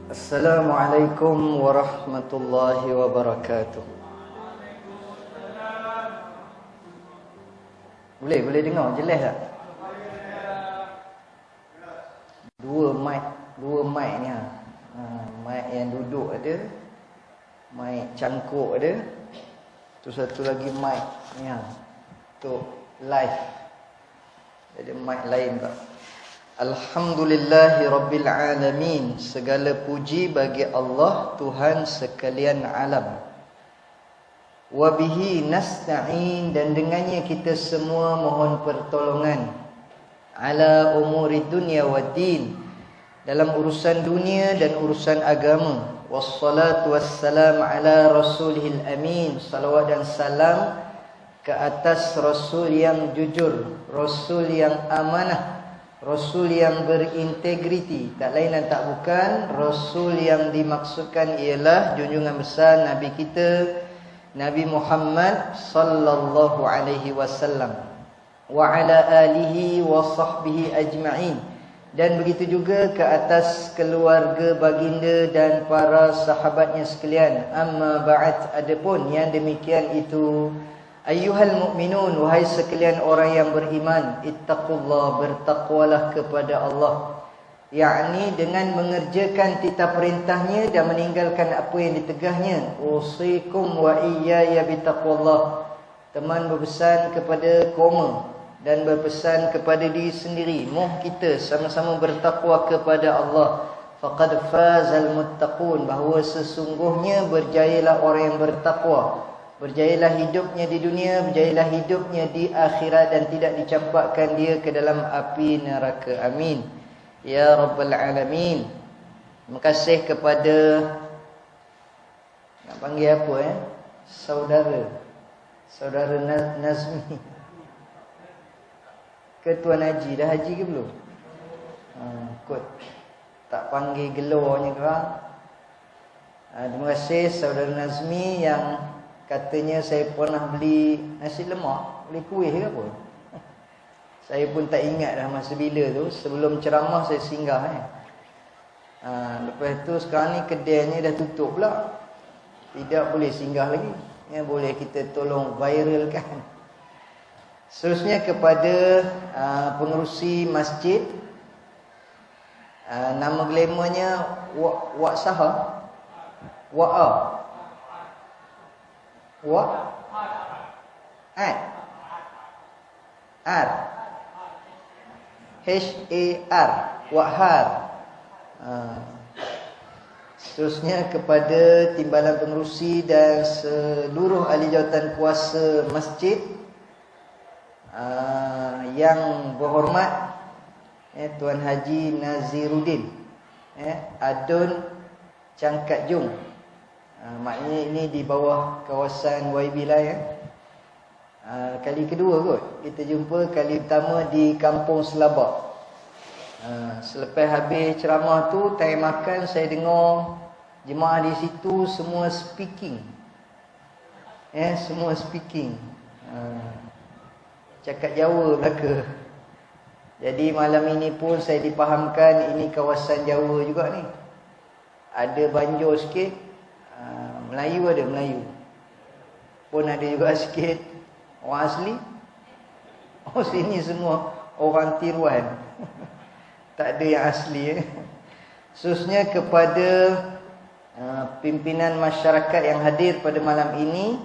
Assalamualaikum warahmatullahi wabarakatuh. Boleh dengar jelas tak? Dua mic ni ha. Mic yang duduk ada, mic cangkuk ada. Tu satu lagi mic ni ha. Untuk live. Ada mic lain tak? Alhamdulillahi Rabbil Alamin. Segala puji bagi Allah, Tuhan sekalian alam. Wabihi nasta'in, dan dengannya kita semua mohon pertolongan. Ala umuri dunia wad din, dalam urusan dunia dan urusan agama. Wassalatu wassalam ala rasulihil amin. Salawat dan salam ke atas Rasul yang jujur, Rasul yang amanah, Rasul yang berintegriti. Tak lain dan tak bukan, Rasul yang dimaksudkan ialah junjungan besar Nabi kita, Nabi Muhammad sallallahu alaihi wasallam, wa ala alihi wa sahbihi ajma'in, dan begitu juga ke atas keluarga baginda dan para sahabatnya sekalian. Amma ba'd, adapun yang demikian itu, ayyuhal mu'minun, wahai sekalian orang yang beriman, ittaqullah, bertakwalah kepada Allah, yakni dengan mengerjakan titah perintahnya dan meninggalkan apa yang ditegahnya. Usikum wa iyaya bitaqwallah, teman berpesan kepada kaum dan berpesan kepada diri sendiri, mohon kita sama-sama bertakwa kepada Allah. Faqad fazal muttaqun, bahawa sesungguhnya berjayalah orang yang bertakwa. Berjayalah hidupnya di dunia, berjayalah hidupnya di akhirat, dan tidak dicampakkan dia ke dalam api neraka. Amin ya Rabbal Alamin. Terima kasih kepada, nak panggil apa Saudara Nazmi ke Tuan Haji. Dah haji ke belum? Kot tak panggil gelarnya kerang. Terima kasih Saudara Nazmi yang katanya saya pernah beli nasi lemak, beli kuih ke apa. Saya pun tak ingat dah masa bila tu. Sebelum ceramah saya singgah lepas tu sekarang ni kedainya dah tutup pula, tidak boleh singgah lagi. Boleh kita tolong viralkan. Seterusnya kepada pengerusi masjid, nama glamournya Wak Saha, Wak R H-A-R, Wahar. Seterusnya kepada timbalan pengerusi dan seluruh ahli jawatan kuasa masjid yang berhormat, Tuan Haji Naziruddin Adun Cangkat Jung. Maknanya ini di bawah kawasan YB lah ya. Kali kedua kot kita jumpa. Kali pertama di Kampung Selabak. Selepas habis ceramah tu, time makan, saya dengar jemaah di situ semua speaking. Semua speaking. Cakap Jawa belaka. Jadi malam ini pun saya dipahamkan ini kawasan Jawa juga ni. Ada Banjar sikit, Melayu ada, Melayu pun ada juga sikit. Orang asli, sini semua orang tiruan. Tak ada yang asli. Khususnya kepada pimpinan masyarakat yang hadir pada malam ini,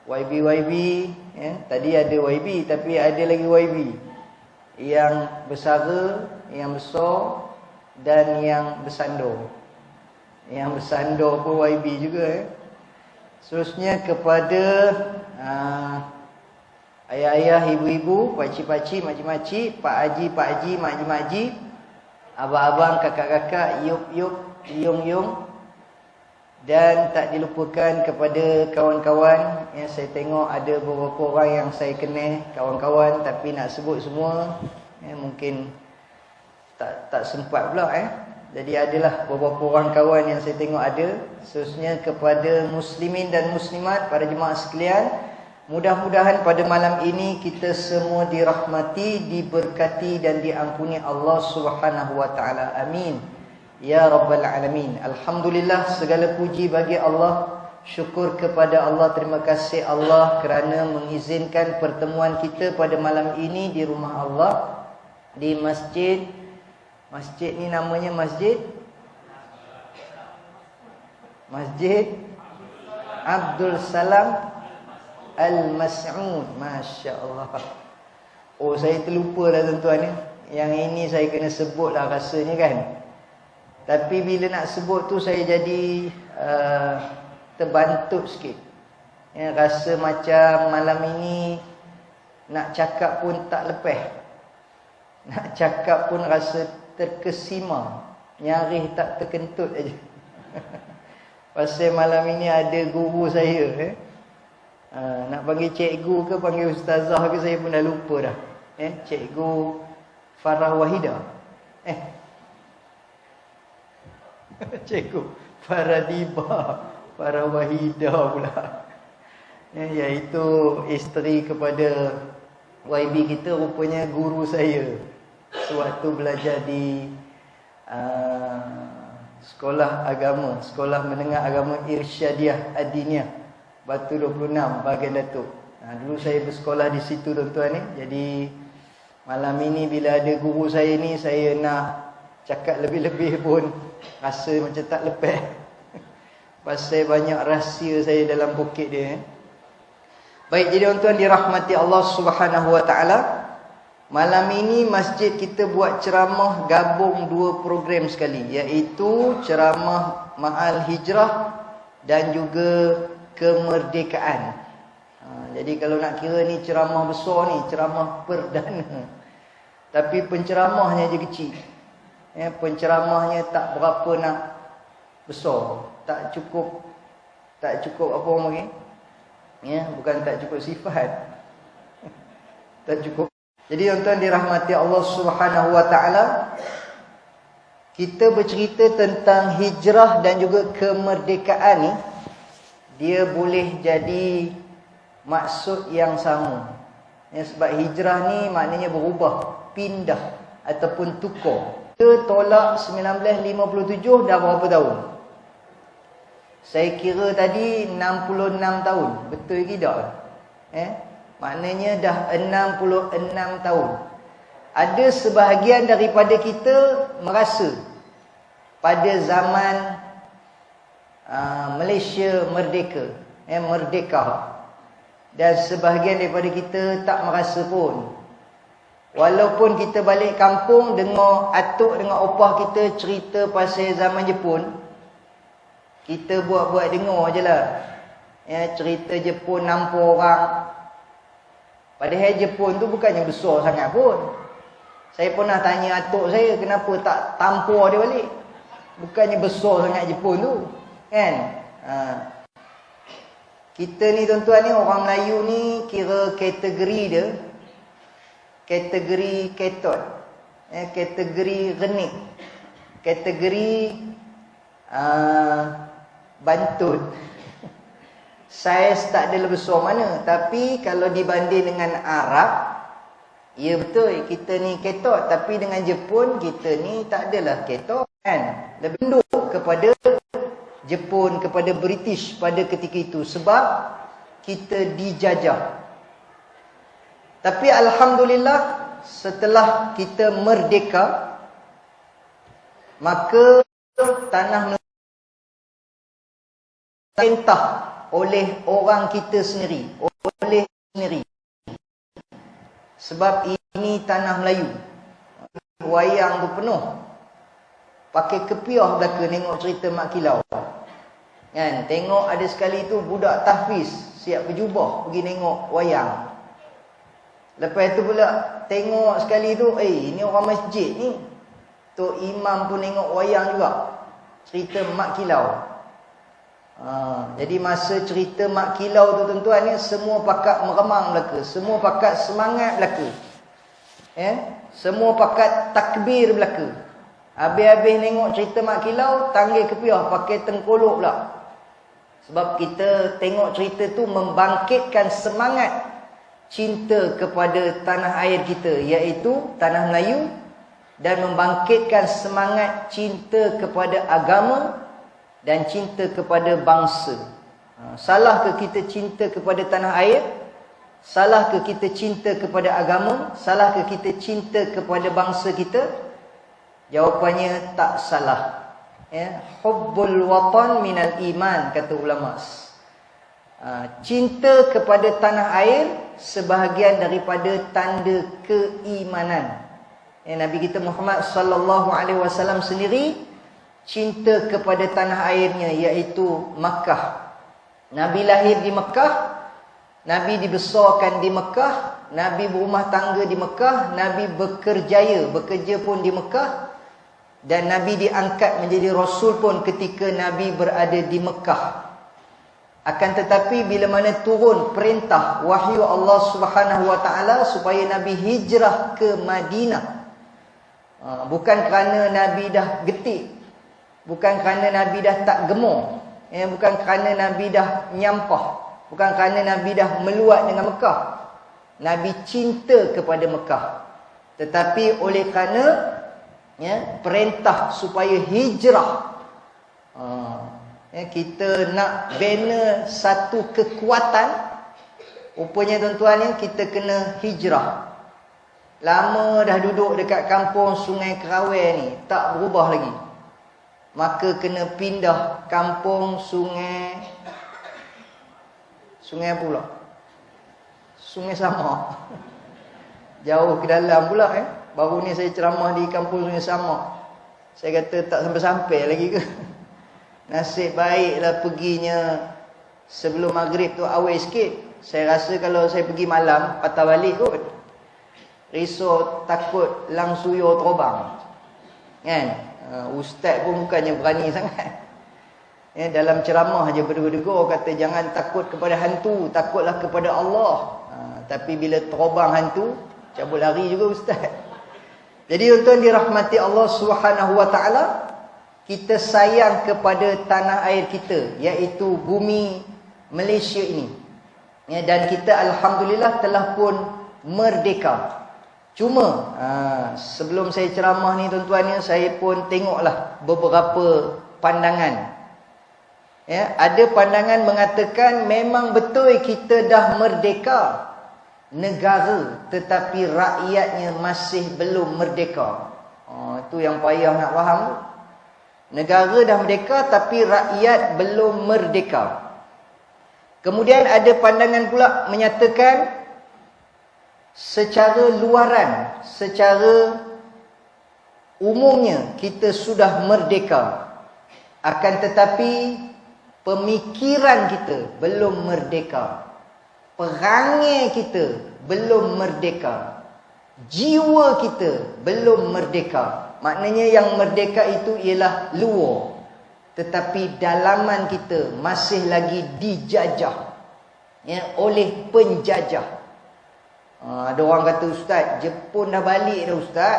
YB, tadi ada YB, tapi ada lagi YB yang bersara, yang besar, dan yang bersandar. Yang bersandar pun YB juga. Seterusnya kepada ayah-ayah, ibu-ibu, pakcik-pakcik, makcik-makcik, pak haji, makcik-makcik, abang-abang, kakak-kakak, yuk-yuk, yung-yung, dan tak dilupakan kepada kawan-kawan yang saya tengok ada beberapa orang yang saya kenal, kawan-kawan, tapi nak sebut semua mungkin tak sempat pula. Jadi adalah beberapa orang kawan yang saya tengok ada. Khususnya kepada muslimin dan muslimat, para jemaah sekalian, Mudah-mudahan pada malam ini kita semua dirahmati, diberkati dan diampuni Allah Subhanahu wa taala. Amin. Ya rabbal alamin. Alhamdulillah, segala puji bagi Allah. Syukur kepada Allah, terima kasih Allah kerana mengizinkan pertemuan kita pada malam ini di rumah Allah, di masjid. Masjid ni namanya Masjid Abdul Salam Al-Mas'ud. Masya Allah. Oh, saya terlupa dah tuan-tuan ni. Yang ini saya kena sebut lah rasanya kan. Tapi bila nak sebut tu saya jadi terbantut sikit. Ya, rasa macam malam ini nak cakap pun tak lepas. Nak cakap pun rasa terkesima. Nyaris tak terkentut aja. Pasal malam ini ada guru saya. Nak panggil cikgu ke panggil ustazah ke saya pun dah lupa dah. Cikgu Farah Wahidah. Cikgu Faradiba Farah Wahidah pula. Iaitu isteri kepada YB kita, rupanya guru saya sewaktu belajar di sekolah agama, sekolah menengah agama Irsyadiah Adiniyah Batu 26 bahagian Datuk. Dulu saya bersekolah di situ tuan-tuan ni. Jadi malam ini bila ada guru saya ni, saya nak cakap lebih-lebih pun rasa macam tak lepas. Pasal banyak rahsia saya dalam poket dia. Baik, jadi tuan-tuan dirahmati Allah Subhanahu wa taala. Malam ini masjid kita buat ceramah gabung dua program sekali, iaitu ceramah Ma'al Hijrah dan juga kemerdekaan. Jadi kalau nak kira ni ceramah besar ni, ceramah perdana. Tapi penceramahnya je kecil. Penceramahnya tak berapa nak besar. Tak cukup apa orang panggil? Bukan tak cukup sifat. Tak cukup. Jadi tuan-tuan dirahmati Allah Subhanahu wa taala. Kita bercerita tentang hijrah dan juga kemerdekaan ni, dia boleh jadi maksud yang sama. Sebab hijrah ni maknanya berubah, pindah ataupun tukar. Kita tolak 1957 dah berapa tahun? Saya kira tadi 66 tahun. Betul ke tak? Maknanya dah 66 tahun. Ada sebahagian daripada kita merasa pada zaman Malaysia merdeka, merdeka. Dan sebahagian daripada kita tak merasa pun. Walaupun kita balik kampung, dengar atuk dengan opah kita cerita pasal zaman Jepun, kita buat-buat dengar je lah. Cerita Jepun nampur orang. Padahal Jepun tu bukannya besar sangat pun. Saya pernah tanya atuk saya, kenapa tak tampur dia balik? Bukannya besar sangat Jepun tu. Kan? Kita ni tuan-tuan ni, orang Melayu ni kira kategori dia, kategori ketot, kategori renik, kategori bantut. Saiz tak ada lebih besar mana. Tapi kalau dibanding dengan Arab, ya betul, kita ni ketot. Tapi dengan Jepun, kita ni tak adalah ketot, kan? Lebih tunduk kepada Jepun, kepada British pada ketika itu. Sebab kita dijajah. Tapi Alhamdulillah, setelah kita merdeka, maka tanah perintah oleh orang kita sendiri, oleh sendiri. Sebab ini tanah Melayu. Wayang tu penuh. Pakai kepiah belaka tengok cerita Mak Kilau. Kan, tengok ada sekali tu budak tahfiz siap berjubah pergi tengok wayang. Lepas tu pula tengok sekali tu, ini orang masjid ni. Tok imam pun tengok wayang juga. Cerita Mak Kilau. Jadi masa cerita Mak Kilau tu tuan-tuan ni, semua pakat meremang belaka, semua pakat semangat belaka. Semua pakat takbir belaka. Habis-habis tengok cerita Mak Kilau, tanggil kepiah pakai tengkolok pula. Sebab kita tengok cerita tu membangkitkan semangat cinta kepada tanah air kita, iaitu tanah Melayu, dan membangkitkan semangat cinta kepada agama dan cinta kepada bangsa. Salah ke kita cinta kepada tanah air? Salah ke kita cinta kepada agama? Salah ke kita cinta kepada bangsa kita? Jawapannya tak salah. Ya, hubbul watan minal iman, kata ulama. Cinta kepada tanah air sebahagian daripada tanda keimanan. Ya, Nabi kita Muhammad sallallahu alaihi wasallam sendiri cinta kepada tanah airnya, iaitu Makkah. Nabi lahir di Makkah, Nabi dibesarkan di Makkah, Nabi berumah tangga di Makkah, Nabi bekerja pun di Makkah, dan Nabi diangkat menjadi Rasul pun ketika Nabi berada di Mekah. Akan tetapi bila mana turun perintah wahyu Allah Subhanahu Wa Taala supaya Nabi hijrah ke Madinah, bukan kerana Nabi dah getik, bukan kerana Nabi dah tak gemar, bukan kerana Nabi dah nyampah, bukan kerana Nabi dah meluat dengan Mekah. Nabi cinta kepada Mekah, tetapi oleh kerana perintah supaya hijrah, kita nak bina satu kekuatan, rupanya tuan-tuan, kita kena hijrah. Lama dah duduk dekat kampung Sungai Kerawai ni, tak berubah lagi, maka kena pindah kampung Sungai pula, Sungai Samak. Jauh ke dalam pula. Baru ni saya ceramah di kampung Sungai Samak. Saya kata tak sampai-sampai lagi ke. Nasib baiklah perginya sebelum maghrib tu awal sikit. Saya rasa kalau saya pergi malam, patah balik kot. Risau takut lang suyo terobang. Kan? Ustaz pun bukannya berani sangat. Dalam ceramah aja berdegur-degur kata jangan takut kepada hantu, takutlah kepada Allah. Tapi bila terobang hantu, cabut lari juga ustaz. Jadi tuan-tuan dirahmati Allah Subhanahu Wa Taala, kita sayang kepada tanah air kita, iaitu bumi Malaysia ini. Dan kita alhamdulillah telah pun merdeka. Cuma sebelum saya ceramah ni tuan-tuan, saya pun tengoklah beberapa pandangan. Ada pandangan mengatakan memang betul kita dah merdeka negara, tetapi rakyatnya masih belum merdeka. Itu yang payah nak faham. Negara dah merdeka tapi rakyat belum merdeka. Kemudian ada pandangan pula menyatakan secara luaran, secara umumnya kita sudah merdeka, akan tetapi pemikiran kita belum merdeka, perangai kita belum merdeka, jiwa kita belum merdeka. Maknanya yang merdeka itu ialah luar, tetapi dalaman kita masih lagi dijajah oleh penjajah. Ada orang kata, ustaz, Jepun dah balik dah ustaz.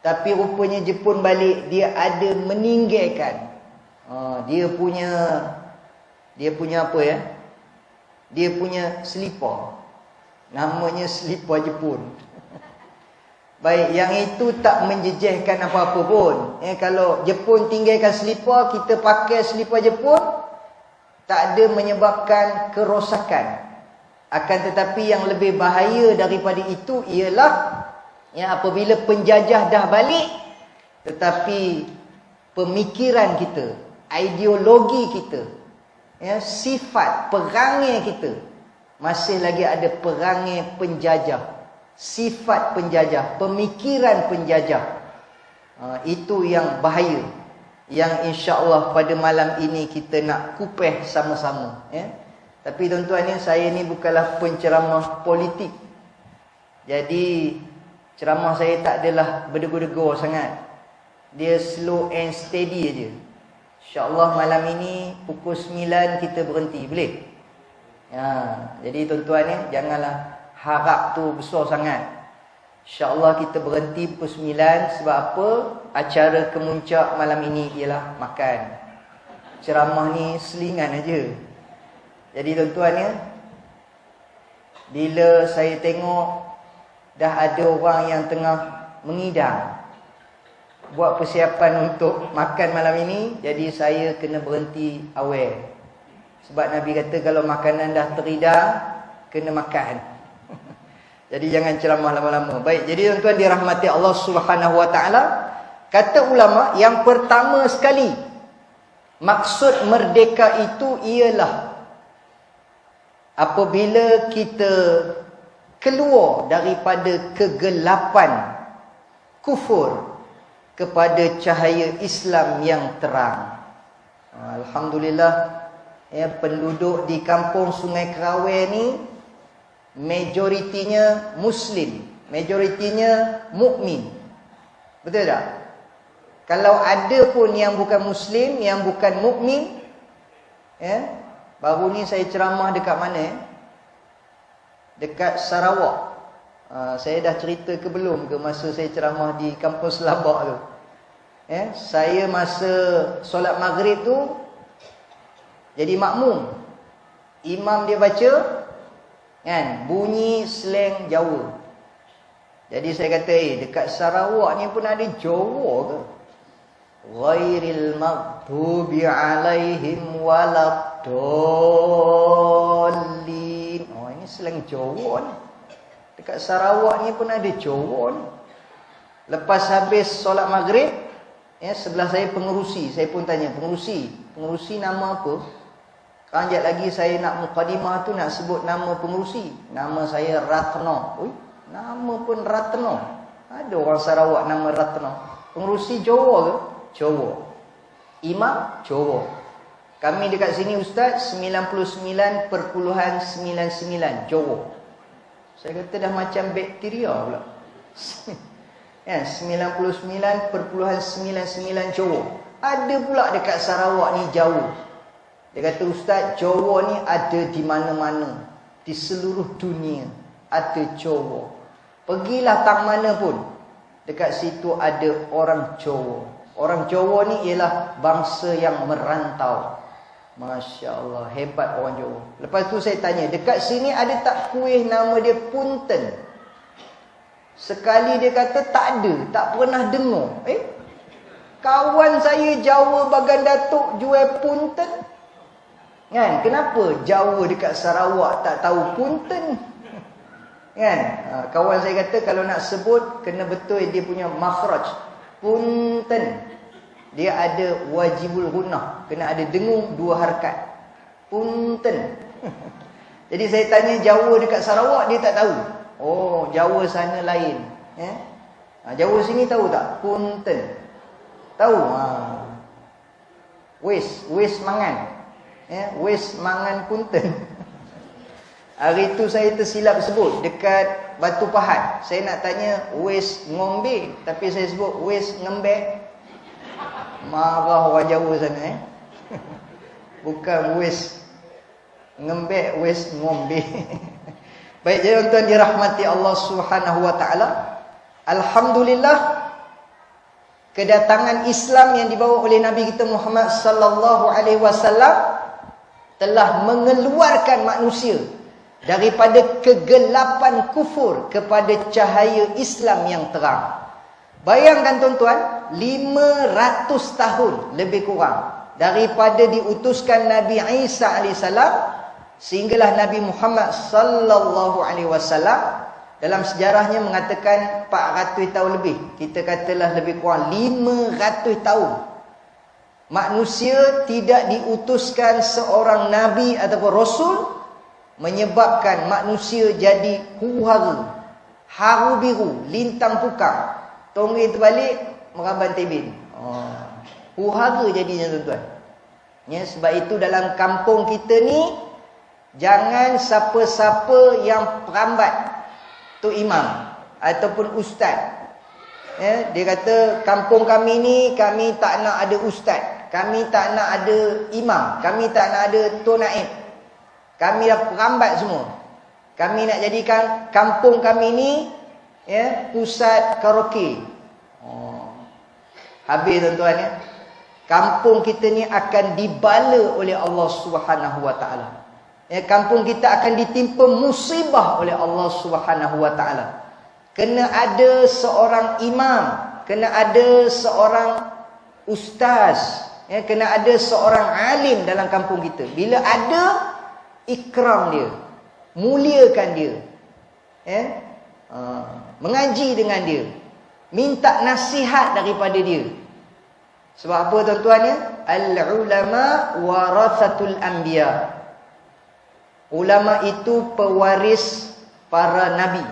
Tapi rupanya Jepun balik, dia ada meninggalkan dia punya apa ya? Dia punya selipar. Namanya selipar Jepun. Baik, yang itu tak menjejehkan apa-apa pun. Kalau Jepun tinggalkan selipar, kita pakai selipar Jepun, tak ada menyebabkan kerosakan. Akan tetapi yang lebih bahaya daripada itu ialah apabila penjajah dah balik, tetapi pemikiran kita, ideologi kita, sifat perangai kita masih lagi ada perangai penjajah, sifat penjajah, pemikiran penjajah. Itu yang bahaya, yang insya-Allah pada malam ini kita nak kupeh sama-sama. Tapi tuan-tuan, saya ni bukanlah penceramah politik. Jadi ceramah saya tak adalah berdegur-degur sangat. Dia slow and steady aja. InsyaAllah malam ini pukul 9 kita berhenti, boleh? Jadi tuan-tuan, janganlah harap tu besar sangat. InsyaAllah kita berhenti pukul 9. Sebab apa? Acara kemuncak malam ini ialah makan. ceramah ni selingan aja. Jadi tuan-tuan ya, bila saya tengok dah ada orang yang tengah mengidam, buat persiapan untuk makan malam ini, jadi saya kena berhenti awal. Sebab Nabi kata kalau makanan dah teridam, kena makan. Jadi jangan ceramah lama-lama. Baik, jadi tuan-tuan dirahmati Allah Subhanahu Wa Taala, kata ulama yang pertama sekali, maksud merdeka itu ialah apabila kita keluar daripada kegelapan kufur kepada cahaya Islam yang terang. Alhamdulillah ya, penduduk di kampung Sungai Kerawai ni majoritinya Muslim, majoritinya mukmin. Betul tak? Kalau ada pun yang bukan Muslim, yang bukan mukmin, ya, baru ni saya ceramah dekat mana ya? Dekat Sarawak. Saya dah cerita ke belum ke masa saya ceramah di kampung Selabak tu? Ya, saya masa solat maghrib tu jadi makmum. Imam dia baca kan, bunyi slang Jawa. Jadi saya kata, dekat Sarawak ni pun ada Jawa ke? Ghairil maghdubi alaihim waladdallin. Oh, ini slang Jawa ni. Dekat Sarawak ni pun ada Jawa ni. Lepas habis solat maghrib, ya, sebelah saya pengerusi. Saya pun tanya, pengerusi nama apa? Sekejap lagi saya nak mukadimah tu, nak sebut nama pengerusi. Nama saya Ratno. Ui, nama pun Ratno. Ada orang Sarawak nama Ratno. Pengerusi Jawa ke? Jawa. Imam Jawa. Kami dekat sini Ustaz 99.99 Jawa. Saya kata dah macam bakteria pula. Ya, 99.99 Jawa. Ada pula dekat Sarawak ni jauh. Dia kata, Ustaz, Jawa ni ada di mana-mana, di seluruh dunia ada Jawa. Pergilah tak mana pun, dekat situ ada orang Jawa. Orang Jawa ni ialah bangsa yang merantau. Masya Allah, hebat orang Jawa. Lepas tu saya tanya, dekat sini ada tak kuih nama dia punten? Sekali dia kata tak ada, tak pernah dengar. Kawan saya Jawa Bagan Datuk jual punten. Kan? Kenapa Jawa dekat Sarawak tak tahu punten? Kan? Kawan saya kata kalau nak sebut kena betul dia punya makhraj. Punten. Dia ada wajibul gunnah, kena ada dengung 2 harakat. Punten. Jadi saya tanya Jawa dekat Sarawak, dia tak tahu. Oh, Jawa sana lain. Ya? Jawa sini tahu tak? Punten. Tahu? Wis mangan. Ya, wis mangan punten. Hari tu saya tersilap sebut dekat Batu Pahat. Saya nak tanya wis ngombe, tapi saya sebut wis ngembek. Marah orang Jawa sana Bukan wis ngembek, wis ngombe. Baik, jadi tuan-tuan dirahmati Allah Subhanahu Wa Taala. Alhamdulillah, kedatangan Islam yang dibawa oleh Nabi kita Muhammad sallallahu alaihi wasallam telah mengeluarkan manusia daripada kegelapan kufur kepada cahaya Islam yang terang. Bayangkan tuan-tuan, 500 tahun lebih kurang daripada diutuskan Nabi Isa alaihissalam sehinggalah Nabi Muhammad sallallahu alaihi wasallam, dalam sejarahnya mengatakan 400 tahun lebih. Kita katalah lebih kurang 500 tahun. Manusia tidak diutuskan seorang nabi ataupun rasul, menyebabkan manusia jadi huru-hara, haru biru, lintang pukar, tonggeng terbalik, meraban tebin. Huru-hara jadinya tuan-tuan. Ya, sebab itu dalam kampung kita ni, jangan siapa-siapa yang perambat tu imam ataupun ustaz. Ya, dia kata kampung kami ni kami tak nak ada ustaz, kami tak nak ada imam, kami tak nak ada tuan naib. Kami dah perambat semua. Kami nak jadikan kampung kami ni ya pusat karaoke. Habis tuan-tuan ya. Kampung kita ni akan dibala oleh Allah Subhanahu wa taala. Ya, kampung kita akan ditimpa musibah oleh Allah Subhanahu wa taala. Kena ada seorang imam, kena ada seorang ustaz, ya, kena ada seorang alim dalam kampung kita. Bila ada, ikram dia, muliakan dia, ya, mengaji dengan dia, minta nasihat daripada dia. Sebab apa tuan-tuan ya? Al-ulama warathatul anbiya. Ulama itu pewaris para nabi.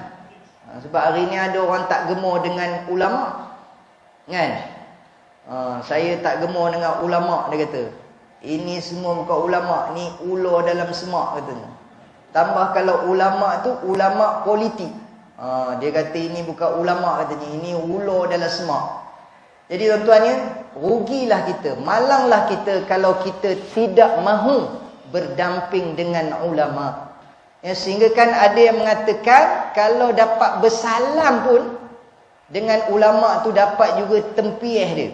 Sebab hari ni ada orang tak gemar dengan ulama, kan? Saya tak gemar dengan ulama, dia kata. Ini semua bukan ulama, ni ular dalam semak, katanya. Tambah kalau ulama tu ulama politik. Dia kata ini bukan ulama, katanya. Ini ular dalam semak. Jadi tuan-tuan ya, rugilah kita, malanglah kita kalau kita tidak mahu berdamping dengan ulama. Ya, sehingga kan ada yang mengatakan kalau dapat bersalam pun dengan ulama tu dapat juga tempieh dia.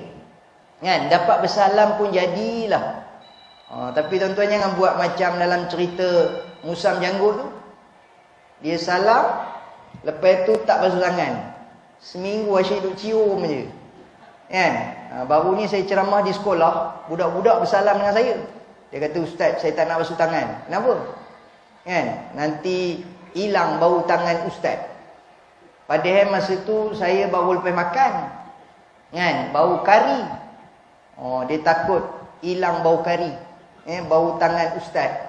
Kan? Dapat bersalam pun jadilah. Tapi tuan-tuan jangan buat macam dalam cerita Musam Janggut tu. Dia salam, lepas tu tak basuh tangan. Seminggu asyik duk cium je. Kan? Baru ni saya ceramah di sekolah, budak-budak bersalam dengan saya. Dia kata, "Ustaz, saya tak nak basuh tangan." Kenapa? Kan? Nanti hilang bau tangan ustaz. Padahal masa tu saya baru lepas makan. Kan? Bau kari. Dia takut hilang bau kari. Bau tangan ustaz.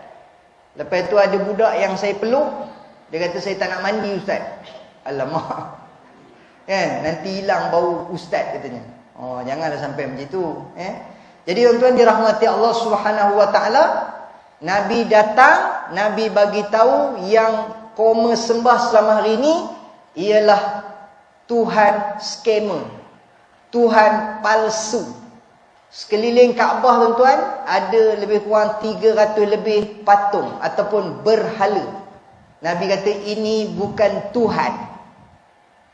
Lepas tu ada budak yang saya peluk. Dia kata, "Saya tak nak mandi ustaz." Alamak. Kan? Nanti hilang bau ustaz, katanya. Janganlah sampai macam tu. Jadi tuan-tuan dirahmati Allah Subhanahu wa taala, Nabi datang, Nabi bagi tahu yang koma sembah selama hari ini ialah Tuhan scammer, Tuhan palsu. Sekeliling Kaabah tuan-tuan ada lebih kurang 300 lebih patung ataupun berhala. Nabi kata ini bukan Tuhan.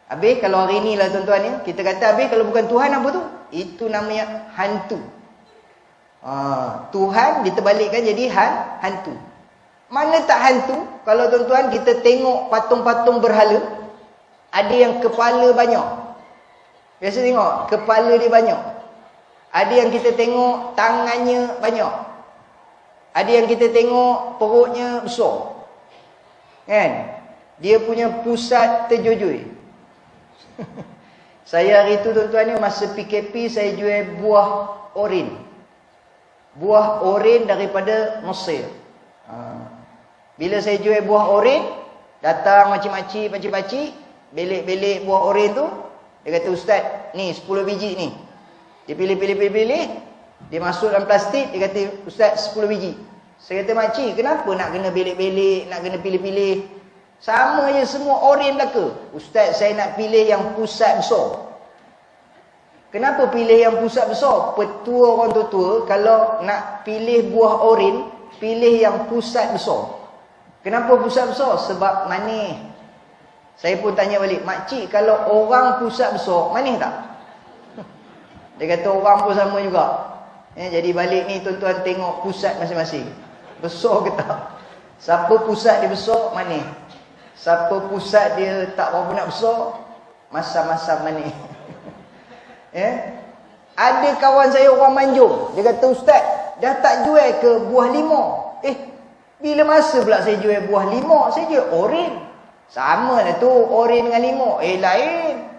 Habis kalau hari ni lah tuan-tuan ya, kita kata habis kalau bukan Tuhan apa tu? Itu namanya hantu. Tuhan diterbalikkan jadi hantu. Mana tak hantu? Kalau tuan-tuan kita tengok patung-patung berhala, ada yang kepala banyak. Biasa tengok kepala dia banyak. Ada yang kita tengok tangannya banyak. Ada yang kita tengok perutnya besar. Kan? Dia punya pusat terjujui. Saya hari tu tuan-tuan ni masa PKP saya jual buah oren. Buah oren daripada Mesir. Bila saya jual buah oren, datang makcik-makcik, pakcik-pakcik, belik-belik buah oren tu. Dia kata, "Ustaz, ni 10 biji ni." Dia pilih. Dia masuk dalam plastik, dia kata, "Ustaz, 10 biji." Saya kata, "Makcik, kenapa nak kena belik-belik, nak kena pilih-pilih? Sama je semua oren belaka." "Ustaz, saya nak pilih yang pusat besar." Kenapa pilih yang pusat besar? Petua orang tua-tua, kalau nak pilih buah oren, pilih yang pusat besar. Kenapa pusat besar? Sebab manis. Saya pun tanya balik, "Makcik, kalau orang pusat besar, manis tak?" Dia kata orang pun sama juga. Jadi balik ni tuan-tuan tengok pusat masing-masing. Besar ke tak? Siapa pusat dia besar, manis. Siapa pusat dia tak berapa nak besar, masam-masam manis. Ada kawan saya orang Manjung, dia kata, "Ustaz, dah tak jual ke buah limau?" Bila masa pula saya jual buah limau? Saya jual oren. Sama lah tu oren dengan limau. Lain.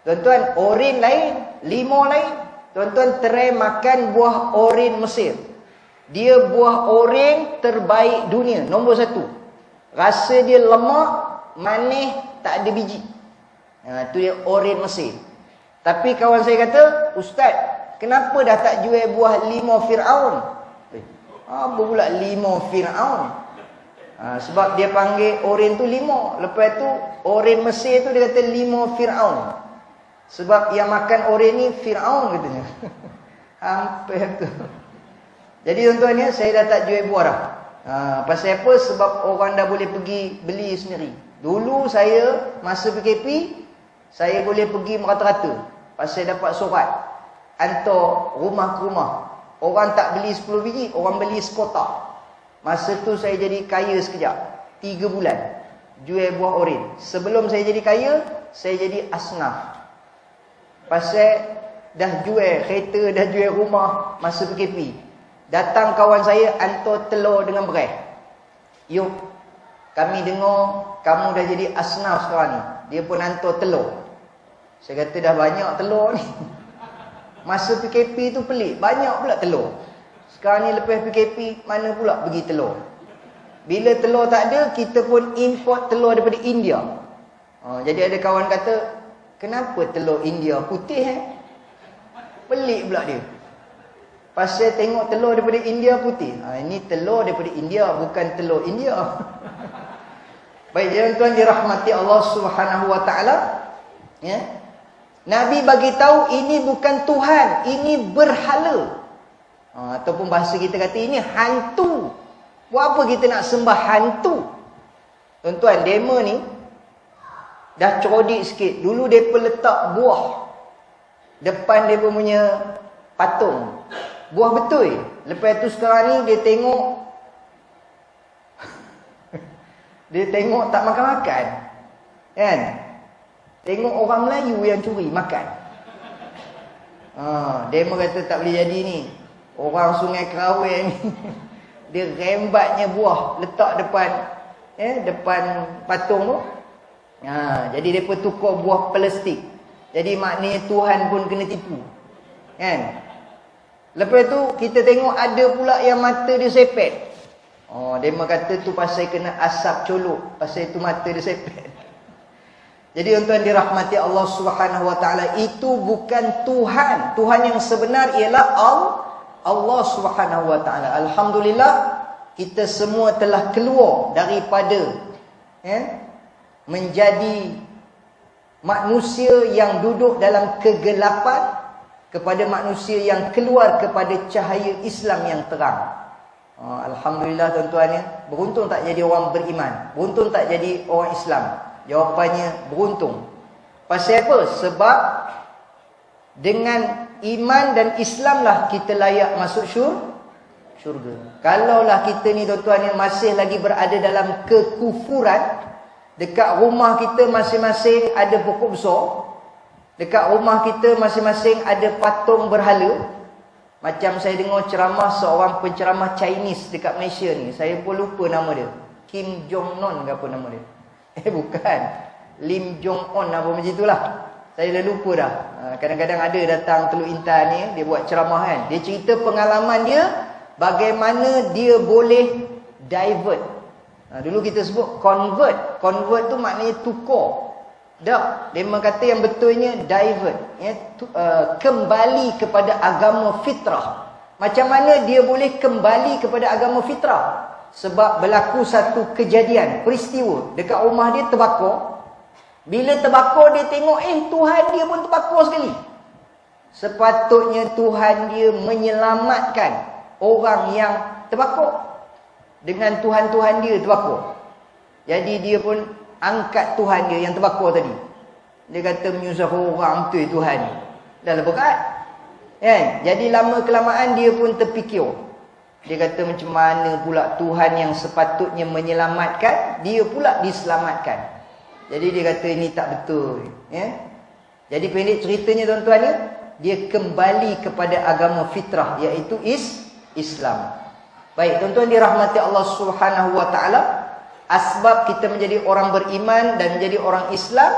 Tuan-tuan, oren lain, limau lain. Tuan-tuan try makan buah oren Mesir. Dia buah oren terbaik dunia, nombor 1. Rasa dia lemak, manis, tak ada biji. Tu dia oren Mesir. Tapi kawan saya kata, "Ustaz, kenapa dah tak jual buah limau Fir'aun?" Apa pula limau Fir'aun? Sebab dia panggil oren tu limau. Lepas tu oren Mesir tu dia kata limau Fir'aun. Sebab yang makan oren ni Fir'aun katanya. Hampir tu. Jadi tuan-tuan ya, saya dah tak jual buah dah. Pasal apa? Sebab orang dah boleh pergi beli sendiri. Dulu saya masa PKP, saya boleh pergi merata-rata. Pasal dapat surat. hantar rumah ke rumah. Orang tak beli 10 biji, orang beli sekotak. Masa tu saya jadi kaya sekejap. 3 bulan jual buah oren. Sebelum saya jadi kaya, saya jadi asnaf. Pasal dah jual kereta, dah jual rumah masa PKP. Datang kawan saya hantar telur dengan beras. Yuk, kami dengar kamu dah jadi asnaf sekarang ni. Dia pun hantar telur. Saya kata dah banyak telur ni. Masa PKP tu pelik, banyak pula telur. Sekarang ni lepas PKP, mana pula pergi telur? Bila telur tak ada, kita pun import telur daripada India. Jadi ada kawan kata, kenapa telur India putih Pelik pula dia. Pasal tengok telur daripada India putih. Ini telur daripada India, bukan telur India. Baik, tuan-tuan dirahmati Allah Subhanahu Wa Taala. Ya. Nabi bagi tahu ini bukan Tuhan, ini berhala. Ataupun bahasa kita kata ini hantu. Buat apa kita nak sembah hantu? Tuan-tuan, demo ni dah cerodik sikit. Dulu mereka letak buah depan mereka punya patung. Buah betul. Lepas tu sekarang ni dia tengok dia tengok tak makan-makan. Kan? Tengok orang Melayu yang curi makan. Demo kata tak boleh jadi ni. Orang Sungai Kerawang ni dia rembatnya buah letak depan depan patung tu. Jadi depa tukar buah plastik. Jadi maknanya Tuhan pun kena tipu. Kan? Lepas tu kita tengok ada pula yang mata dia sepet. Demo kata tu pasal kena asap colok, pasal itu mata dia sepet. Jadi tuan-tuan dirahmati Allah Subhanahu Wa Taala, itu bukan Tuhan. Tuhan yang sebenar ialah Allah Subhanahu Wa Taala. Alhamdulillah kita semua telah keluar daripada menjadi manusia yang duduk dalam kegelapan kepada manusia yang keluar kepada cahaya Islam yang terang. Alhamdulillah tuan-tuan ya. Beruntung tak jadi orang beriman, beruntung tak jadi orang Islam. Jawapannya beruntung. Pasal apa? Sebab dengan iman dan Islam lah kita layak masuk syurga. Kalaulah kita ni tuan-tuan yang masih lagi berada dalam kekufuran, dekat rumah kita masing-masing ada pokok besar, dekat rumah kita masing-masing ada patung berhala. Macam saya dengar ceramah seorang penceramah Chinese dekat Malaysia ni, saya pun lupa nama dia. Kim Jong Non ke apa nama dia? Bukan, Lim Jong On apa macam itulah. Saya dah lupa dah. Kadang-kadang ada datang Teluk Intan ni, dia buat ceramah kan. Dia cerita pengalaman dia, bagaimana dia boleh divert. Dulu kita sebut convert. Convert tu maknanya tukar. Tak, dia kata yang betulnya divert, kembali kepada agama fitrah. Macam mana dia boleh kembali kepada agama fitrah? Sebab berlaku satu kejadian, peristiwa dekat rumah dia terbakar. Bila terbakar dia tengok Tuhan dia pun terbakar sekali. Sepatutnya Tuhan dia menyelamatkan orang yang terbakar. Dengan Tuhan-Tuhan dia terbakar. Jadi dia pun angkat Tuhan dia yang terbakar tadi. Dia kata menyusah orang tu Tuhan ni. Dah lah berat. Jadi lama kelamaan dia pun terfikir. Dia kata macam mana pula Tuhan yang sepatutnya menyelamatkan, dia pula diselamatkan. Jadi dia kata ini tak betul. Jadi pendek ceritanya tuan-tuan ya, dia kembali kepada agama fitrah, iaitu Islam. Baik, tuan-tuan dirahmati Allah Subhanahu Wa Taala. Asbab kita menjadi orang beriman dan menjadi orang Islam,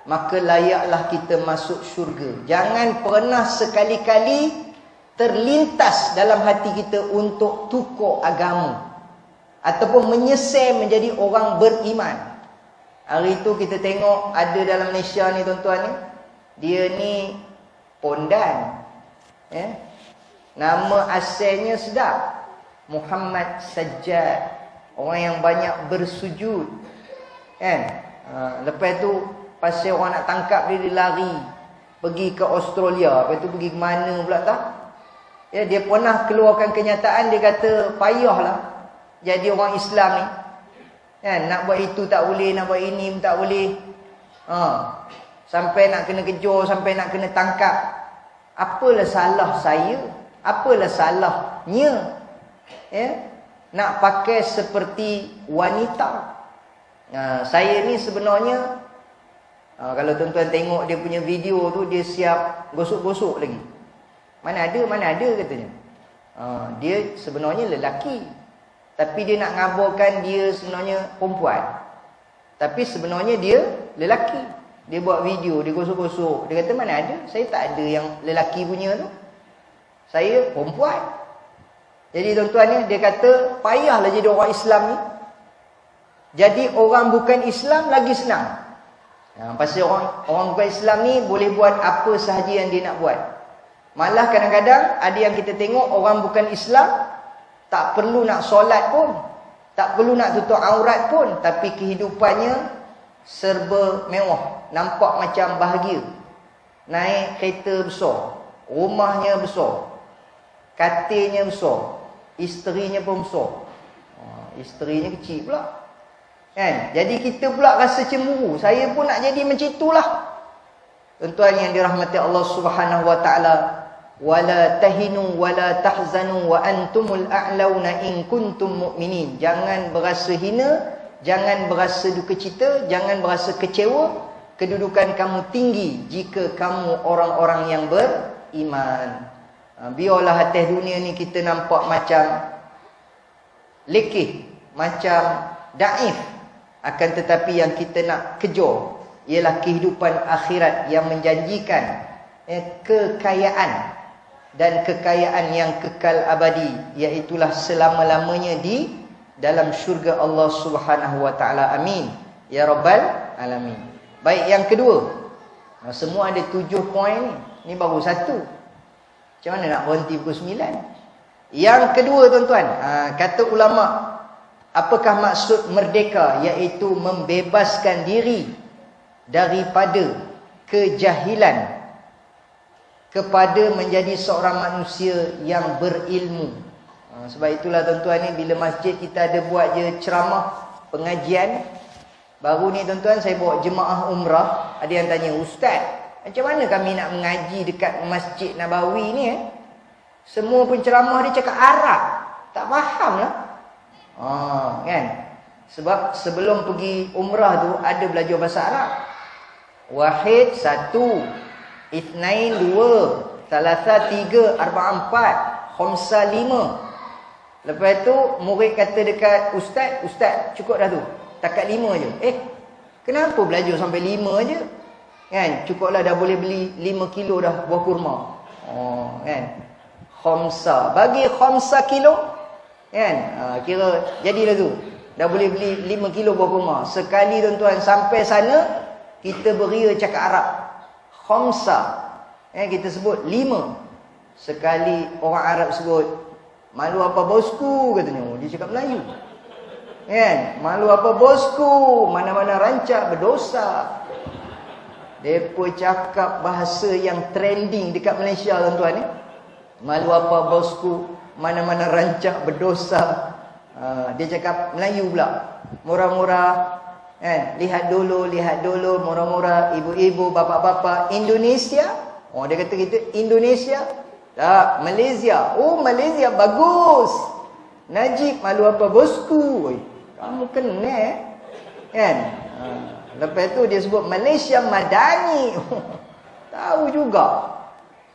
maka layaklah kita masuk syurga. Jangan pernah sekali-kali terlintas dalam hati kita untuk tukar agama ataupun menyesal menjadi orang beriman. Hari itu kita tengok ada dalam Malaysia ni tuan-tuan ni, dia ni pondan. Nama asalnya sedap, Muhammad Sajjad. Orang yang banyak bersujud. Lepas tu pasal orang nak tangkap dia, dia lari pergi ke Australia. Lepas tu pergi ke mana pula tak? Dia pernah keluarkan kenyataan, dia kata payahlah jadi orang Islam ni. Nak buat itu tak boleh, nak buat ini tak boleh. Sampai nak kena kejar, sampai nak kena tangkap. Apalah salah saya? Apalah salahnya? Ya? Nak pakai seperti wanita. Saya ni sebenarnya, kalau tuan-tuan tengok dia punya video tu, dia siap gosok-gosok lagi. Mana ada katanya. Dia sebenarnya lelaki, tapi dia nak ngabarkan dia sebenarnya perempuan. Tapi sebenarnya dia lelaki. Dia buat video, dia gosok-gosok. Dia kata mana ada, saya tak ada yang lelaki punya tu. Saya perempuan. Jadi tuan-tuan ni, dia kata payahlah jadi orang Islam ni. Jadi orang bukan Islam lagi senang. Pasal orang bukan Islam ni boleh buat apa sahaja yang dia nak buat. Malah kadang-kadang ada yang kita tengok orang bukan Islam, tak perlu nak solat pun, tak perlu nak tutup aurat pun, tapi kehidupannya serba mewah, nampak macam bahagia. Naik kereta besar, rumahnya besar, katilnya besar, isterinya pun besar. Isterinya kecil pula. Kan? Jadi kita pula rasa cemburu. Saya pun nak jadi macam itulah. Tuan-tuan yang dirahmati Allah Subhanahu wa taala, wala tahinu wala tahzanu wa antumul a'launa in kuntum mu'minin. Jangan berasa hina, jangan berasa duka cita, jangan berasa kecewa. Kedudukan kamu tinggi jika kamu orang-orang yang beriman. Biarlah atas dunia ni kita nampak macam lekeh, macam daif, akan tetapi yang kita nak kejar ialah kehidupan akhirat yang menjanjikan kekayaan, dan kekayaan yang kekal abadi, iaitulah selama-lamanya di dalam syurga Allah Subhanahu wa taala. Amin ya rabbal alamin. Baik, yang kedua, semua ada 7 poin ni baru satu. Macam mana nak berhenti pukul 9? Yang kedua tuan-tuan, kata ulama, apakah maksud merdeka? Iaitu membebaskan diri daripada kejahilan kepada menjadi seorang manusia yang berilmu. Sebab itulah tuan-tuan ni, bila masjid kita ada buat je ceramah, pengajian. Baru ni tuan-tuan saya bawa jemaah umrah. Ada yang tanya, Ustaz, macam mana kami nak mengaji dekat Masjid Nabawi ni? Semua penceramah dia cakap Arab. Tak faham lah. Kan? Sebab sebelum pergi umrah tu ada belajar bahasa Arab. Wahid 1, Ithnain 2, Thalatha 3, Arba'a 4, Khamsa 5. Lepas tu murid kata dekat Ustaz, cukup dah tu, takat 5 je. Kenapa belajar sampai 5 je? Kan? Cukuplah, dah boleh beli 5 kilo dah buah kurma. Kan? Khamsa, bagi khamsa kilo, kan? Kira jadilah tu, dah boleh beli 5 kilo buah kurma. Sekali tuan-tuan sampai sana, kita beria cakap Arab. Khamsa, kita sebut 5. Sekali orang Arab sebut, malu apa bosku, katanya. Dia cakap Melayu. Kan? Malu apa bosku, mana-mana rancak berdosa. Depa cakap bahasa yang trending dekat Malaysia tuan-tuan ni. Malu apa bosku, mana-mana rancak berdosa. Dia cakap Melayu pula. Murah-murah. Kan? Lihat dulu, murah-murah, ibu-ibu, bapa-bapa. Indonesia? Dia kata kita Indonesia. Tak, Malaysia. Malaysia bagus. Najib, malu apa bosku. Kamu kena kan? Lepas tu dia sebut Malaysia Madani. Tahu juga.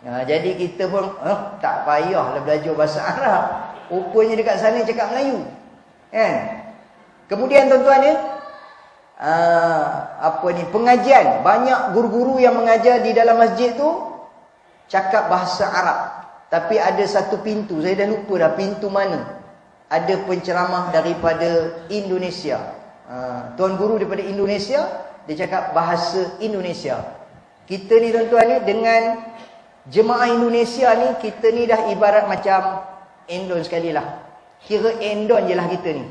Jadi kita pun tak payahlah belajar bahasa Arab. Rupanya dekat sana cakap Melayu. Kan? Kemudian tuan-tuan ni, pengajian. Banyak guru-guru yang mengajar di dalam masjid tu cakap bahasa Arab. Tapi ada satu pintu, saya dah lupa dah pintu mana. Ada penceramah daripada Indonesia. Tuan guru daripada Indonesia, dia cakap bahasa Indonesia. Kita ni tuan-tuan ni, dengan jemaah Indonesia ni, kita ni dah ibarat macam Endon sekali lah. Kira Endon je lah kita ni.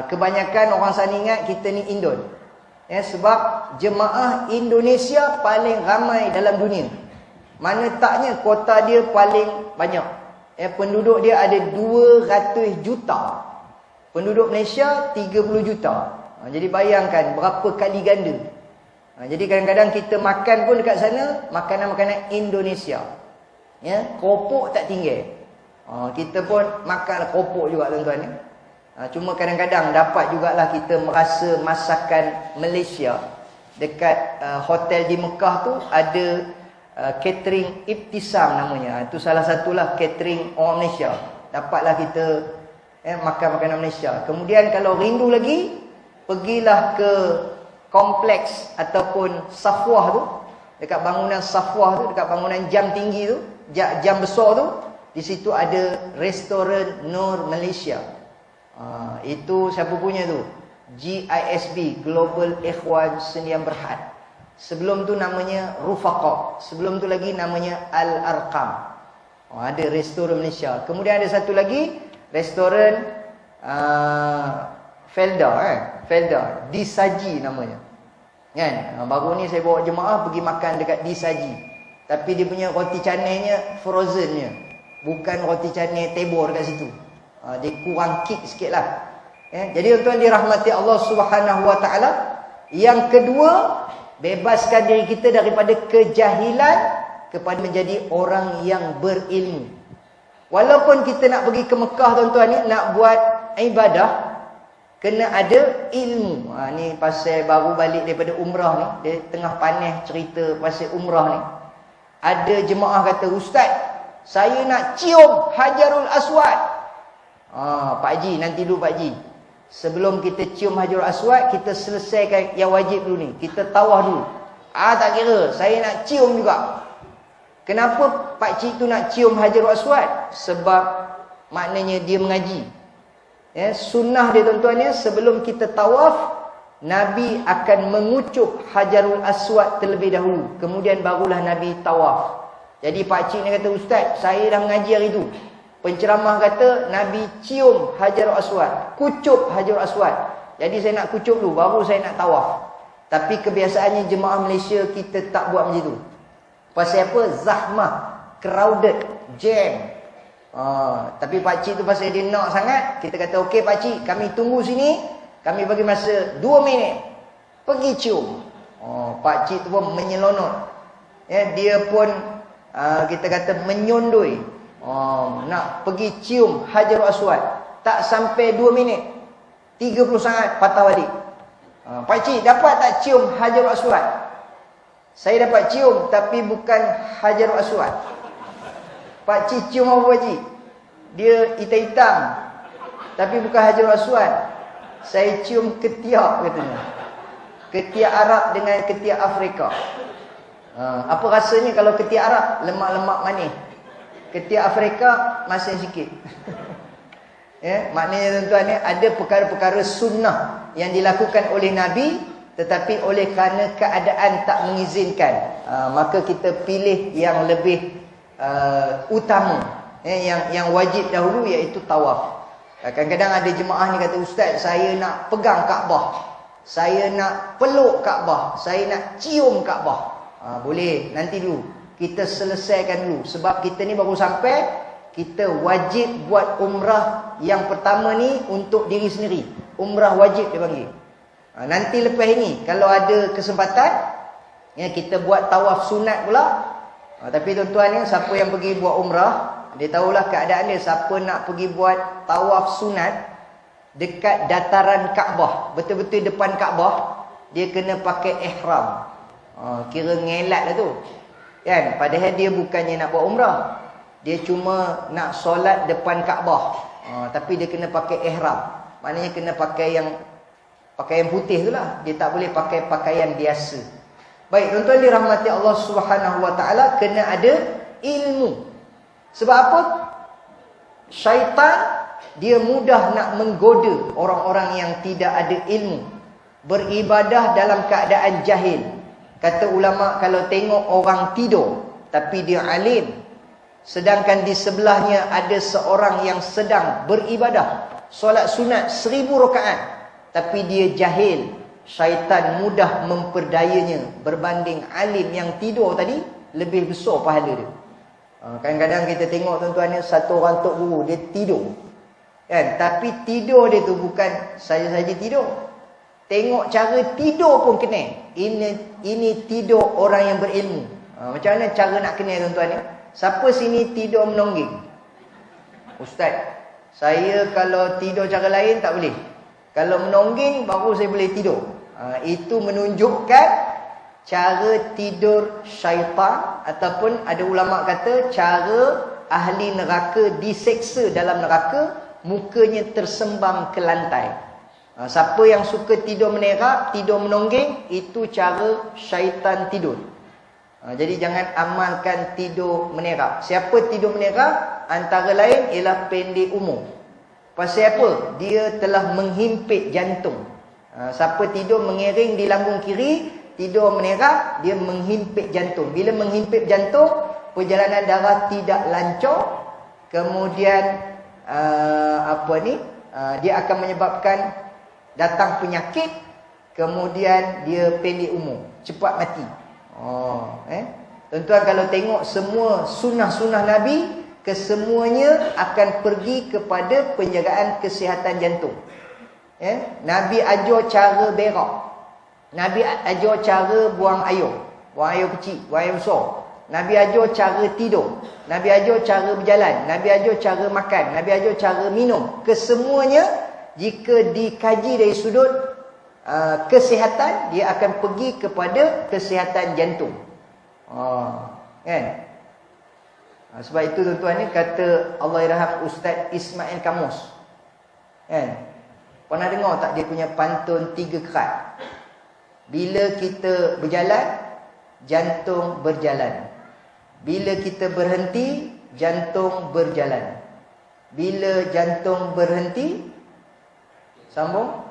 Kebanyakan orang sana ingat kita ni Indon. Sebab jemaah Indonesia paling ramai dalam dunia. Mana taknya kota dia paling banyak. Penduduk dia ada 200 juta. Penduduk Malaysia 30 juta. Jadi bayangkan berapa kali ganda. Jadi kadang-kadang kita makan pun dekat sana makanan-makanan Indonesia. Ya, keropok tak tinggal. Kita pun makan keropok juga tuan-tuan ya. Cuma kadang-kadang dapat jugalah kita merasa masakan Malaysia. Dekat hotel di Mekah tu ada catering Ibtisam namanya. Itu salah satulah catering orang Malaysia. Dapatlah kita makan makanan Malaysia. Kemudian kalau rindu lagi, pergilah ke kompleks ataupun Safwah tu. Dekat bangunan Safwah tu, dekat bangunan jam tinggi tu, jam besar tu, di situ ada restoran Nur Malaysia. Itu siapa punya tu? GISB, Global Ikhwan Sdn Bhd. Sebelum tu namanya Rufaqa. Sebelum tu lagi namanya Al-Arqam. Ada restoran Malaysia. Kemudian ada satu lagi restoran Felda, Felda, Disaji namanya. Kan? Baru ni saya bawa jemaah pergi makan dekat Disaji. Tapi dia punya roti canainya frozennya. Bukan roti canai tebor kat situ. Dia kurang kick sikit lah. Jadi tuan-tuan dirahmati Allah Subhanahu Wa Taala. Yang kedua, bebaskan diri kita daripada kejahilan kepada menjadi orang yang berilmu. Walaupun kita nak pergi ke Mekah tuan-tuan ni, nak buat ibadah, kena ada ilmu. Ni pasal baru balik daripada umrah ni, dia tengah panas cerita pasal umrah ni. Ada jemaah kata, "Ustaz, saya nak cium Hajarul Aswad." Pak Haji, nanti dulu Pak Haji. Sebelum kita cium Hajarul Aswad, kita selesaikan yang wajib dulu ni. Kita tawaf dulu. Tak kira, saya nak cium juga. Kenapa Pak Cik tu nak cium Hajarul Aswad? Sebab maknanya dia mengaji. Sunnah dia tuan-tuan ya, sebelum kita tawaf, Nabi akan mengucup Hajarul Aswad terlebih dahulu. Kemudian barulah Nabi tawaf. Jadi Pak Cik ni kata, "Ustaz, saya dah mengaji hari tu. Penceramah kata Nabi cium Hajarul Aswad, kucup Hajarul Aswad. Jadi saya nak kucup dulu, baru saya nak tawaf." Tapi kebiasaannya jemaah Malaysia kita tak buat macam tu. Pasal apa? Zahmah, crowded, jam. Tapi Pak Cik tu pasal dia nak sangat, kita kata, "Okey Pak Cik, kami tunggu sini. Kami bagi masa 2 minit. Pergi cium." Pak Cik tu pun menyelonot. Dia pun kita kata menyondoi. Nak pergi cium Hajarul Aswad. Tak sampai 2 minit, 30 saat patah balik. "Pak Cik, dapat tak cium Hajarul Aswad?" "Saya dapat cium, tapi bukan Hajarul Aswad." "Pak Cik cium apa Pak Cik?" "Dia hitam-hitam, tapi bukan Hajarul Aswad. Saya cium ketiak," katanya. Ketiak Arab dengan ketiak Afrika. Apa rasanya kalau ketiak Arab? Lemak-lemak manis. Ketiak Afrika masin sikit. Maknanya tuan-tuan ada perkara-perkara sunnah yang dilakukan oleh Nabi, tetapi oleh kerana keadaan tak mengizinkan, maka kita pilih yang lebih utama, yang wajib dahulu, iaitu tawaf. Kadang-kadang ada jemaah ni kata, "Ustaz, saya nak pegang Kaabah, saya nak peluk Kaabah, saya nak cium Kaabah." Boleh, nanti dulu kita selesaikan dulu. Sebab kita ni baru sampai, kita wajib buat umrah yang pertama ni untuk diri sendiri. Umrah wajib dia panggil. Nanti lepas ini, kalau ada kesempatan, kita buat tawaf sunat pula. Tapi tuan-tuan siapa yang pergi buat umrah, dia tahulah keadaan dia. Siapa nak pergi buat tawaf sunat dekat dataran Kaabah, betul-betul depan Kaabah, dia kena pakai ihram. Kira ngelat lah tu. Kan? Padahal dia bukannya nak buat umrah. Dia cuma nak solat depan Kaabah. Tapi dia kena pakai ihram. Maknanya kena pakai yang pakaian putih tu lah. Dia tak boleh pakai pakaian biasa. Baik, tuan-tuan dirahmati Allah Subhanahu Wa Taala, kena ada ilmu. Sebab apa? Syaitan dia mudah nak menggoda orang-orang yang tidak ada ilmu, beribadah dalam keadaan jahil. Kata ulama, kalau tengok orang tidur tapi dia alim, sedangkan di sebelahnya ada seorang yang sedang beribadah, solat sunat 1000 rakaat, tapi dia jahil, syaitan mudah memperdayanya berbanding alim yang tidur tadi, lebih besar pahala dia. Kadang-kadang kita tengok tuan-tuan, satu orang tok guru dia tidur, kan? Tapi tidur dia tu bukan saja-saja tidur. Tengok cara tidur pun kena. Ini tidur orang yang berilmu. Macam mana cara nak kenal tuan-tuan ni? Siapa sini tidur menongging? Ustaz, saya kalau tidur cara lain tak boleh. Kalau menongging baru saya boleh tidur. Itu menunjukkan cara tidur syaitan, ataupun ada ulama kata cara ahli neraka diseksa dalam neraka, mukanya tersembam ke lantai. Siapa yang suka tidur menerap, tidur menongging, itu cara syaitan tidur. Jadi jangan amalkan tidur menerap. Siapa tidur menerap? Antara lain ialah pendek umur. Pasal apa? Dia telah menghimpit jantung. Siapa tidur mengiring di lambung kiri, tidur menerap, dia menghimpit jantung. Bila menghimpit jantung, perjalanan darah tidak lancar. Kemudian dia akan menyebabkan datang penyakit. Kemudian dia pendek umur, cepat mati. Tuan-tuan kalau tengok semua sunnah-sunnah Nabi, kesemuanya akan pergi kepada penjagaan kesihatan jantung. Nabi ajar cara berak. Nabi ajar cara buang air kecil, buang air besar. Nabi ajar cara tidur. Nabi ajar cara berjalan. Nabi ajar cara makan. Nabi ajar cara minum. Kesemuanya jika dikaji dari sudut kesihatan, dia akan pergi kepada kesihatan jantung. Kan? Sebab itu tuan-tuan ni kata Allahyarham Ustaz Ismail Kamus. Kan? Pernah dengar tak dia punya pantun 3 kerat? Bila kita berjalan, jantung berjalan. Bila kita berhenti, jantung berjalan. Bila jantung berhenti, sambung.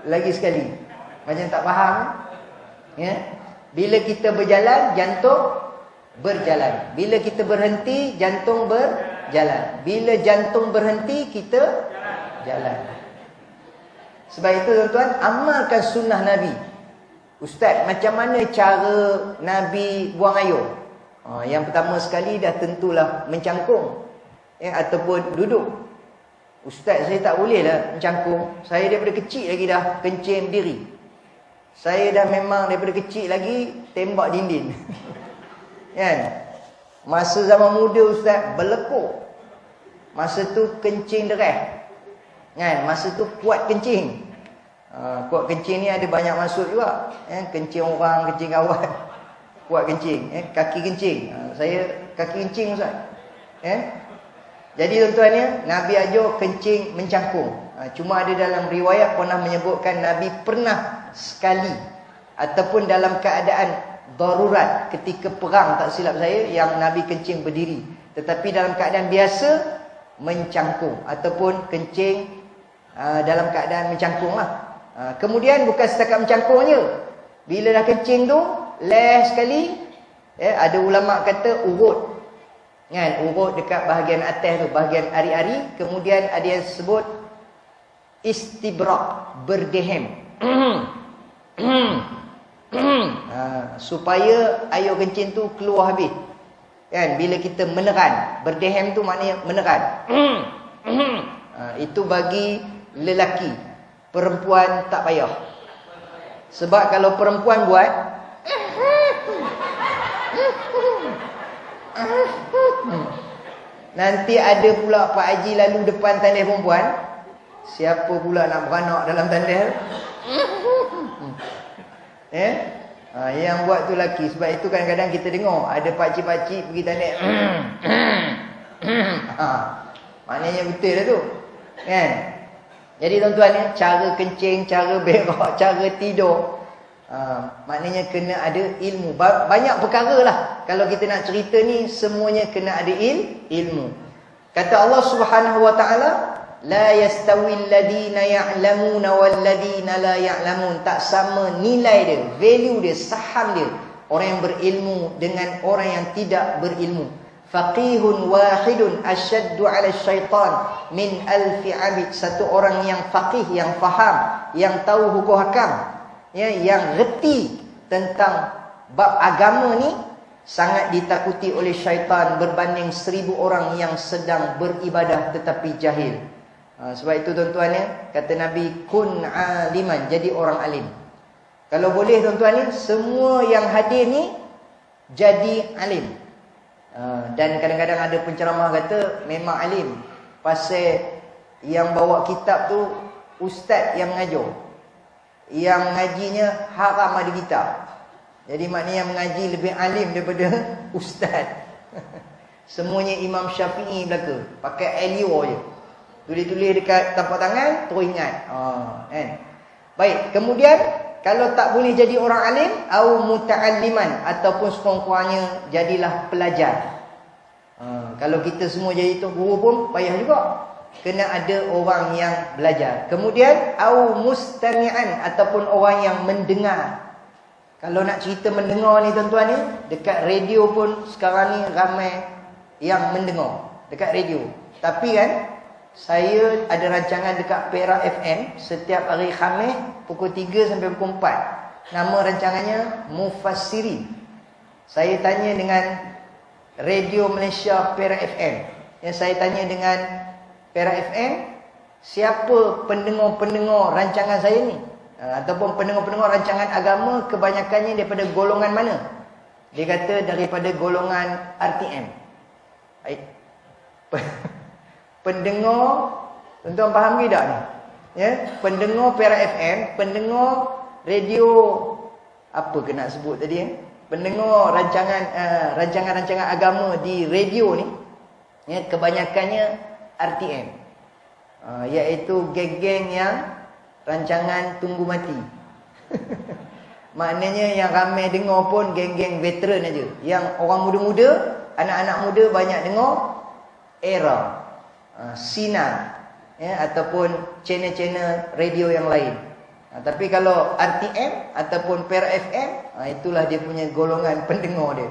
Lagi sekali, macam tak faham. Bila kita berjalan, jantung berjalan. Bila kita berhenti, jantung berjalan. Bila jantung berhenti, kita jalan. Sebab itu tuan-tuan, amalkan sunnah Nabi. Ustaz, macam mana cara Nabi buang air? Yang pertama sekali dah tentulah mencangkung, ataupun duduk. Ustaz, saya tak boleh lah mencangkung. Saya daripada kecil lagi dah kencing berdiri. Saya dah memang daripada kecil lagi tembak dinding. Kan? Masa zaman muda Ustaz berlekuk. Masa tu kencing dereh. Kan? Masa tu kuat kencing. Kuat kencing ni ada banyak maksud juga. Kencing orang, kencing kawan. Kuat kencing. Kaki kencing. Saya kaki kencing Ustaz. Jadi tuan-tuan, Nabi ajar kencing mencangkung. Cuma ada dalam riwayat pernah menyebutkan Nabi pernah sekali ataupun dalam keadaan darurat ketika perang, tak silap saya, yang Nabi kencing berdiri. Tetapi dalam keadaan biasa mencangkung ataupun kencing dalam keadaan mencangkung lah. Kemudian bukan setakat mencangkung je. Bila dah kencing tu, last sekali, ada ulama kata urut. Kan, urut dekat bahagian atas tu, bahagian ari-ari. Kemudian ada yang sebut istibrak, berdehem. Supaya air kencing tu keluar habis. Kan, bila kita meneran, berdehem tu maknanya meneran. Itu bagi lelaki. Perempuan tak payah. Sebab kalau perempuan buat, nanti ada pula Pak Haji lalu depan tandas perempuan. Siapa pula nak beranak dalam tandas? Yang buat tu lelaki. Sebab itu kadang-kadang kita dengar ada pakcik-pakcik pergi tandas. Maknanya betul lah tu. Kan? Jadi tuan-tuan, cara kencing, cara berak, cara tidur, maknanya kena ada ilmu. Banyak perkara lah. Kalau kita nak cerita ni, semuanya kena ada ilmu. Kata Allah Subhanahu wa ta'ala, la yastawil ladina ya'lamuna wal ladina la ya'lamun. Tak sama nilai dia, value dia, saham dia, orang yang berilmu dengan orang yang tidak berilmu. Faqihun wahidun asyaddu ala syaitan min alfi abid. Satu orang yang faqih, yang faham, yang tahu hukum hakam, yang reti tentang bab agama ni, sangat ditakuti oleh syaitan berbanding 1000 orang yang sedang beribadah tetapi jahil. Sebab itu tuan-tuan, kata Nabi, kun aliman, jadi orang alim. Kalau boleh tuan-tuan, semua yang hadir ni jadi alim. Dan kadang-kadang ada penceramah kata memang alim, pasal yang bawa kitab tu ustaz yang mengajar, yang mengajinya haram ada kitab. Jadi maknanya yang mengaji lebih alim daripada ustaz. Semuanya Imam Syafi'i belaka, pakai alio je, tulis-tulis dekat tapak tangan, terus ingat. Kan? Baik, kemudian kalau tak boleh jadi orang alim, au muta'alliman, ataupun sekurang-kurangnya jadilah pelajar. Kalau kita semua jadi tu guru pun payah juga. Kena ada orang yang belajar. Kemudian au mustami'an, ataupun orang yang mendengar. Kalau nak cerita mendengar ni tuan-tuan ni, dekat radio pun sekarang ni ramai yang mendengar dekat radio. Tapi kan, saya ada rancangan dekat Perak FM setiap hari Khamis pukul 3 sampai pukul 4. Nama rancangannya Mufassirin. Saya tanya dengan Radio Malaysia Perak FM. Yang saya tanya dengan Perak FM, siapa pendengar-pendengar rancangan saya ni? Ataupun pendengar-pendengar rancangan agama kebanyakannya daripada golongan mana? Dia kata daripada golongan RTM. Baik. Pendengar, tuan-tuan faham ke tak ni? Ya, pendengar Perak FM, pendengar radio apa ke nak sebut tadi pendengar rancangan agama di radio ni, ya, kebanyakannya RTM. Iaitu geng-geng yang rancangan tunggu mati. Maknanya yang ramai dengar pun geng-geng veteran aja. Yang orang muda-muda, anak-anak muda banyak dengar Era, Sinar, ya, ataupun channel-channel radio yang lain. Tapi kalau RTM ataupun Perak FM, itulah dia punya golongan pendengar dia.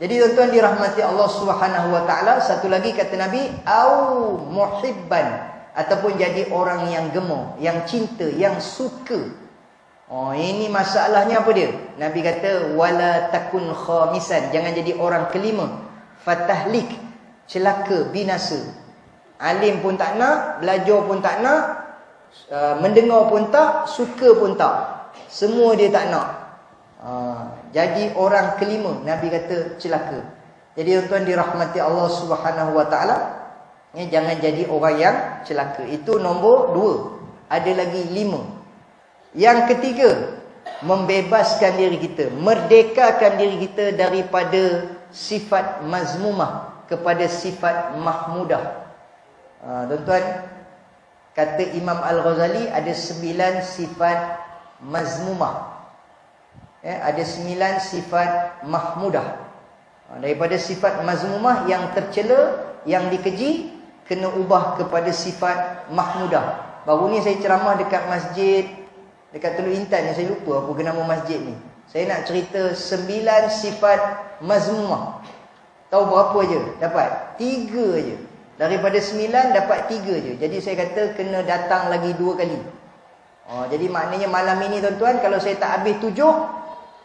Jadi tuan-tuan dirahmati Allah Subhanahu Wa Taala, satu lagi kata Nabi, au muhibban, ataupun jadi orang yang gemar, yang cinta, yang suka. Ini masalahnya apa dia? Nabi kata wala takun khamisan, jangan jadi orang kelima. Fatahlik, celaka, binasa. Alim pun tak nak, belajar pun tak nak, mendengar pun tak, suka pun tak. Semua dia tak nak. Jadi orang kelima, Nabi kata celaka. Jadi tuan-tuan dirahmati Allah Subhanahu Wa Taala, jangan jadi orang yang celaka. Itu nombor 2. Ada lagi 5. Yang ketiga, membebaskan diri kita, merdekakan diri kita daripada sifat mazmumah kepada sifat mahmudah. Tuan-tuan, kata Imam Al-Ghazali ada 9 sifat mazmumah, ada 9 sifat mahmudah. Daripada sifat mazmumah yang tercela, yang dikeji, kena ubah kepada sifat mahmudah. Baru ni saya ceramah dekat masjid dekat Teluk Intan, yang saya lupa apa nama masjid ni. Saya nak cerita 9 sifat mazmumah. Tahu berapa je dapat? 3 je. Daripada 9 dapat 3 je. Jadi saya kata kena datang lagi 2 kali. Jadi maknanya malam ini tuan-tuan, kalau saya tak habis 7,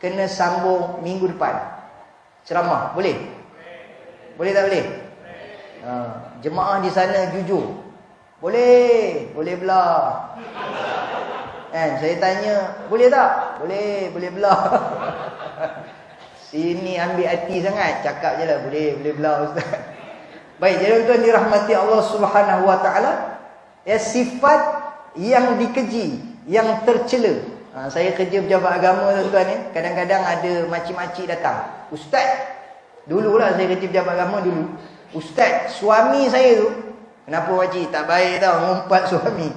kena sambung minggu depan ceramah. Boleh? Boleh tak boleh? Jemaah di sana jujur. Boleh? Boleh belah. Saya tanya, boleh tak? Boleh, boleh belah. Sini ambil hati sangat, cakap je lah, boleh belah ustaz. Baik, jadi tuan dirahmati Allah Subhanahu Wa Taala, ya, sifat yang dikeji, yang tercela. Saya kerja pejabat agama tuan-tuan ni, kadang-kadang ada makcik-makcik datang. Ustaz, dululah saya kerja pejabat agama dulu. Ustaz, suami saya tu, kenapa makcik? Tak baik tau ngumpat suami.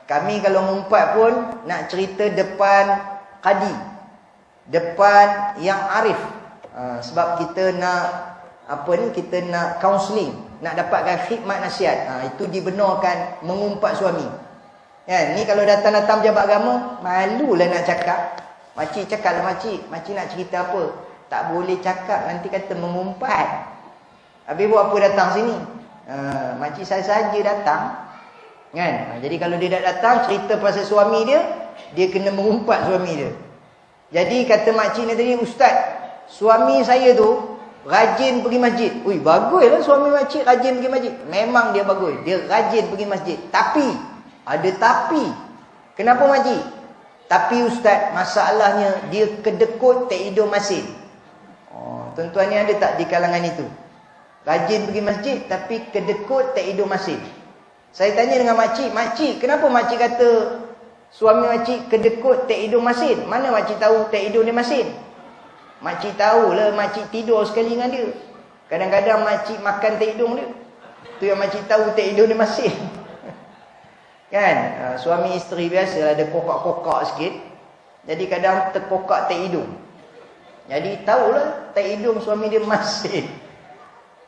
Kami kalau ngumpat pun nak cerita depan qadi, depan yang arif. Sebab kita nak kita nak counselling, nak dapatkan khidmat nasihat. Itu dibenarkan mengumpat suami. Ni kalau datang-datang pejabat agama, malulah nak cakap. Makcik cakaplah makcik nak cerita apa? Tak boleh cakap, nanti kata mengumpat. Habis buat apa datang sini? Makcik saya saja datang. Kan? Jadi kalau dia dah datang cerita pasal suami dia, dia kena mengumpat suami dia. Jadi kata makcik ni tadi, ustaz, suami saya tu rajin pergi masjid. Ui, baguslah suami makcik rajin pergi masjid. Memang dia bagus, dia rajin pergi masjid. Tapi, ada tapi. Kenapa makcik? Tapi ustaz, masalahnya dia kedekut tak hidup masin. Tuan-tuan ni ada tak di kalangan itu? Rajin pergi masjid tapi kedekut tak hidup masjid. Saya tanya dengan makcik, kenapa makcik kata suami makcik kedekut tak hidup masjid? Mana makcik tahu tak hidup di masjid? Makcik tahulah makcik tidur sekali dengan dia. Kadang-kadang makcik makan tak hidung dia. Tu yang makcik tahu tak hidup di masjid. Kan? Suami isteri biasa ada kokak-kokak sikit. Jadi kadang terkokak tak hidung. Jadi tahulah tak hidung suami dia masjid.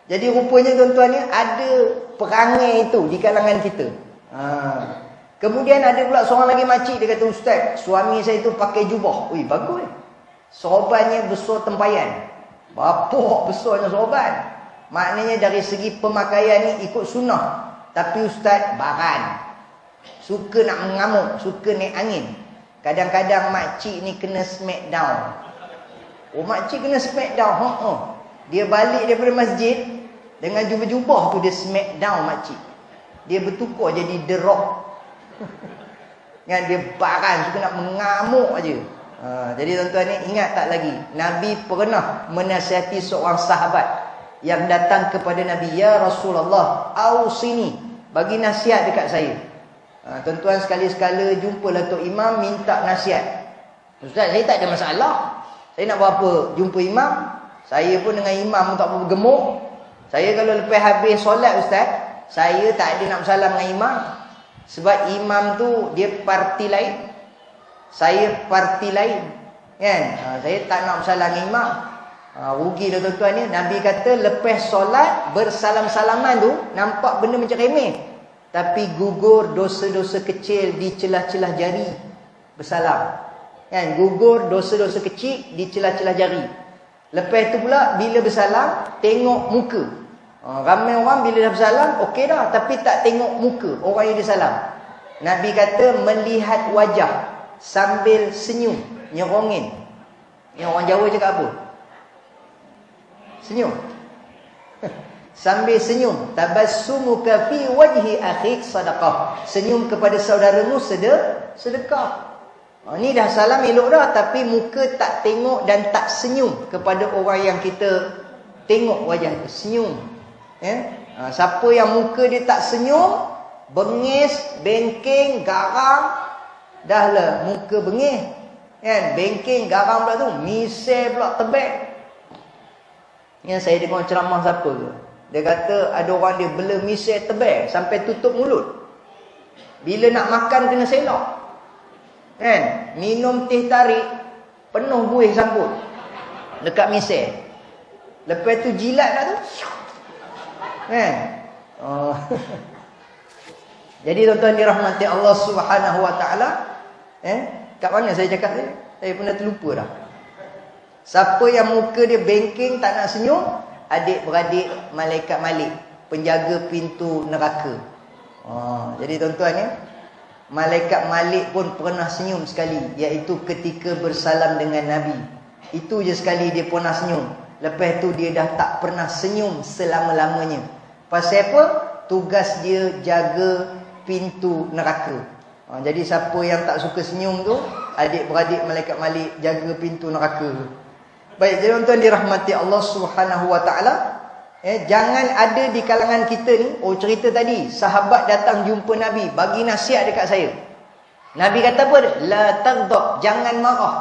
Jadi rupanya tuan-tuan ni ada perangai itu di kalangan kita. Kemudian ada pula seorang lagi makcik, dia kata, Ustaz, suami saya tu pakai jubah. Ui, bagus. Sorbannya besar tempayan. Bapak besarnya sorban. Maknanya dari segi pemakaian ni ikut sunnah. Tapi Ustaz baran. Suka nak mengamuk, suka naik angin. Kadang-kadang makcik ni kena smackdown. Oh, makcik kena smackdown. Dia balik daripada masjid dengan jubah-jubah tu dia smackdown makcik. Dia bertukar jadi The Rock. Kan dia baran, suka nak mengamuk aja. Jadi tuan-tuan ni ingat tak lagi, Nabi pernah menasihati seorang sahabat yang datang kepada Nabi, ya Rasulullah, ausini, bagi nasihat dekat saya. Tuan-tuan sekali-sekala jumpalah Tok Imam minta nasihat. Ustaz, saya tak ada masalah. Saya nak buat apa? Jumpa imam. Saya pun dengan imam tak apa gemuk. Saya kalau lepas habis solat Ustaz, saya tak ada nak bersalam dengan imam. Sebab imam tu dia parti lain, saya parti lain. Kan? Saya tak nak bersalam dengan imam. Rugi dah tuan-tuan ni. Nabi kata lepas solat bersalam-salaman tu nampak benda macam remeh, tapi gugur dosa-dosa kecil di celah-celah jari bersalam. Kan? Gugur dosa-dosa kecil di celah-celah jari. Lepas tu pula bila bersalam tengok muka. Ramai orang bila dah bersalam okey dah, tapi tak tengok muka orang yang disalam. Nabi kata melihat wajah sambil senyum, nyerongin. Yang orang Jawa cakap apa? Senyum. Sambil senyum. Tabassumuka fi wajhi akhik sadaqah. Senyum kepada saudaramu sedekah. Ni dah salam elok dah, tapi muka tak tengok dan tak senyum kepada orang yang kita tengok wajah tu. Senyum. Siapa yang muka dia tak senyum, bengis, bengking, garang, dah lah muka bengis. Kan? Bengking, garang pula tu, misai pula tebal. Yang saya dengar ceramah siapa tu? Dia kata ada orang dia bela misai tebal sampai tutup mulut. Bila nak makan kena selok. Kan? Minum teh tarik penuh buih sambut dekat misai. Lepas tu jilat dah tu. Kan? Jadi tuan-tuan dirahmati Allah Subhanahu wa taala, kat mana saya cakap tadi? Saya pun dah terlupa dah. Siapa yang muka dia bengking tak nak senyum, adik-beradik malaikat Malik, penjaga pintu neraka. Jadi tuan-tuan ya, malaikat Malik pun pernah senyum sekali, iaitu ketika bersalam dengan Nabi. Itu je sekali dia pernah senyum. Lepas tu dia dah tak pernah senyum selama-lamanya. Pasal apa? Tugas dia jaga pintu neraka. Jadi siapa yang tak suka senyum tu, adik-beradik malaikat Malik jaga pintu neraka. Baik, jadi tuan-tuan dirahmati Allah Subhanahu wa taala, jangan ada di kalangan kita ni, cerita tadi sahabat datang jumpa Nabi bagi nasihat dekat saya. Nabi kata apa? La taghdab, jangan marah.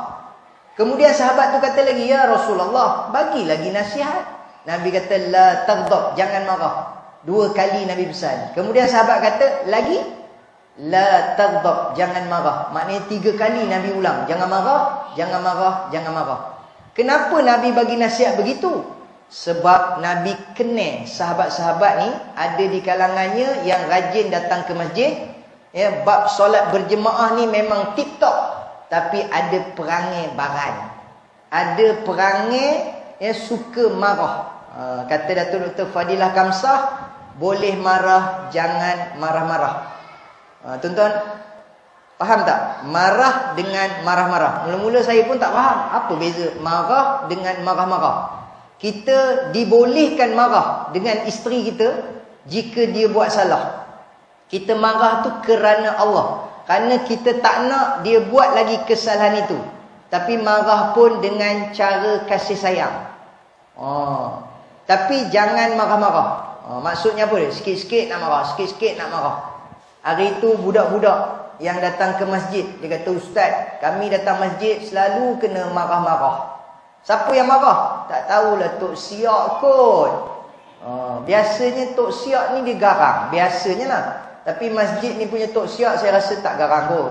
Kemudian sahabat tu kata lagi, ya Rasulullah, bagi lagi nasihat. Nabi kata la taghdab, jangan marah. 2 kali Nabi pesan. Kemudian sahabat kata lagi, la taghdab, jangan marah. Maknanya 3 kali Nabi ulang, jangan marah, jangan marah, jangan marah. Kenapa Nabi bagi nasihat begitu? Sebab Nabi kenal sahabat-sahabat ni ada di kalangannya yang rajin datang ke masjid. Bab solat berjemaah ni memang tip-top, tapi ada perangai baran. Ada perangai suka marah. Kata Datuk Dr. Fadilah Kamsah, boleh marah, jangan marah-marah. Tuan-tuan faham tak? Marah dengan marah-marah. Mula-mula saya pun tak faham apa beza marah dengan marah-marah. Kita dibolehkan marah dengan isteri kita jika dia buat salah. Kita marah tu kerana Allah, kerana kita tak nak dia buat lagi kesalahan itu. Tapi marah pun dengan cara kasih sayang. Tapi jangan marah-marah. Maksudnya apa dia? Sikit-sikit nak marah, sikit-sikit nak marah. Hari itu budak-budak yang datang ke masjid, dia kata, "Ustaz, kami datang masjid selalu kena marah-marah." Siapa yang marah? Tak tahulah, Tok Siak kot. Biasanya Tok Siak ni dia garang, biasanya lah. Tapi masjid ni punya Tok Siak saya rasa tak garang kot.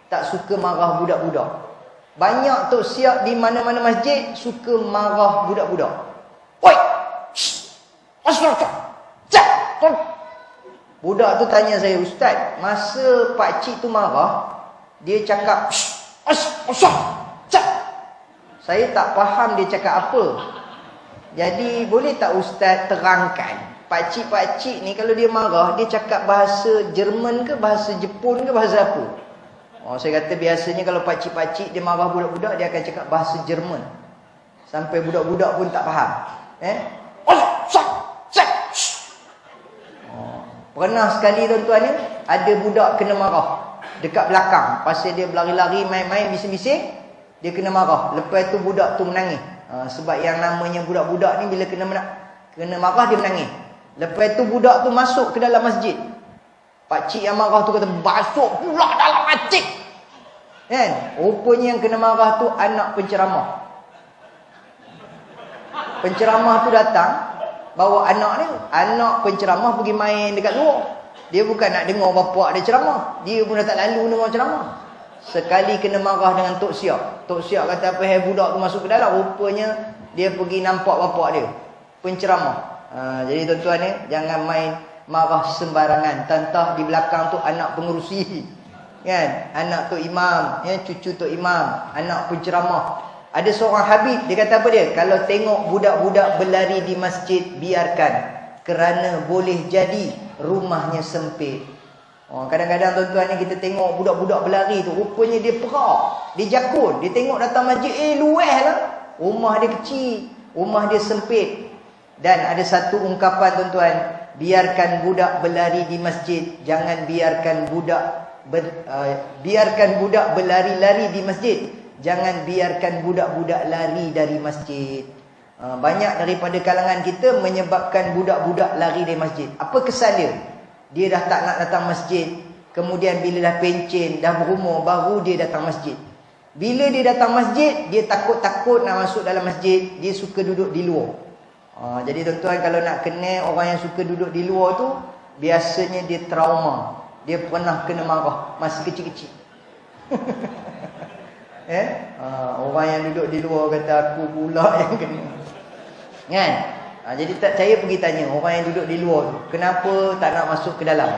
Tak suka marah budak-budak. Banyak Tok Siak di mana-mana masjid suka marah budak-budak. "Oi! Budak tu tanya saya, "Ustaz, masa pakcik tu marah, dia cakap, saya tak faham dia cakap apa. Jadi boleh tak Ustaz terangkan, pakcik-pakcik ni kalau dia marah, dia cakap bahasa Jerman ke, bahasa Jepun ke, bahasa apa?" Saya kata biasanya kalau pakcik-pakcik dia marah budak-budak, dia akan cakap bahasa Jerman. Sampai budak-budak pun tak faham. Pernah sekali tuan-tuan ni, ada budak kena marah dekat belakang. Pasal dia berlari-lari, main-main, bising-bising, dia kena marah. Lepas tu budak tu menangis. Sebab yang namanya budak-budak ni bila kena marah, dia menangis. Lepas tu budak tu masuk ke dalam masjid. Pakcik yang marah tu kata, "Masuk pula dalam masjid." Kan? Rupanya yang kena marah tu anak penceramah. Penceramah tu datang, bawa anak ni, anak penceramah pergi main dekat luar. Dia bukan nak dengar bapak dia ceramah, dia pun dah tak lalu dengar ceramah. Sekali kena marah dengan Tok Siak. Tok Siak kata, "Apa budak tu masuk ke dalam?" Rupanya dia pergi nampak bapak dia, penceramah. Jadi tuan-tuan ni, jangan main marah sembarangan. Tantah di belakang tu anak pengerusi, kan? Anak Tok Imam, ya, cucu Tok Imam, anak penceramah. Ada seorang Habib, dia kata apa dia? Kalau tengok budak-budak berlari di masjid, biarkan. Kerana boleh jadi rumahnya sempit. Kadang-kadang tuan-tuan ni kita tengok budak-budak berlari tu, rupanya dia perak, dia jakun. Dia tengok datang masjid, luas lah. Rumah dia kecil, rumah dia sempit. Dan ada satu ungkapan tuan-tuan, biarkan budak berlari di masjid, jangan biarkan budak berlari-lari di masjid. Jangan biarkan budak-budak lari dari masjid. Banyak daripada kalangan kita menyebabkan budak-budak lari dari masjid. Apa kesan dia? Dia dah tak nak datang masjid. Kemudian bila dah pencen, dah berumur, baru dia datang masjid. Bila dia datang masjid, dia takut-takut nak masuk dalam masjid. Dia suka duduk di luar. Jadi tuan-tuan, kalau nak kenal orang yang suka duduk di luar tu, biasanya dia trauma. Dia pernah kena marah masih kecil-kecil. Orang yang duduk di luar kata, "Aku pula yang kena." Kan? Jadi tak saya pergi tanya orang yang duduk di luar tu, "Kenapa tak nak masuk ke dalam?"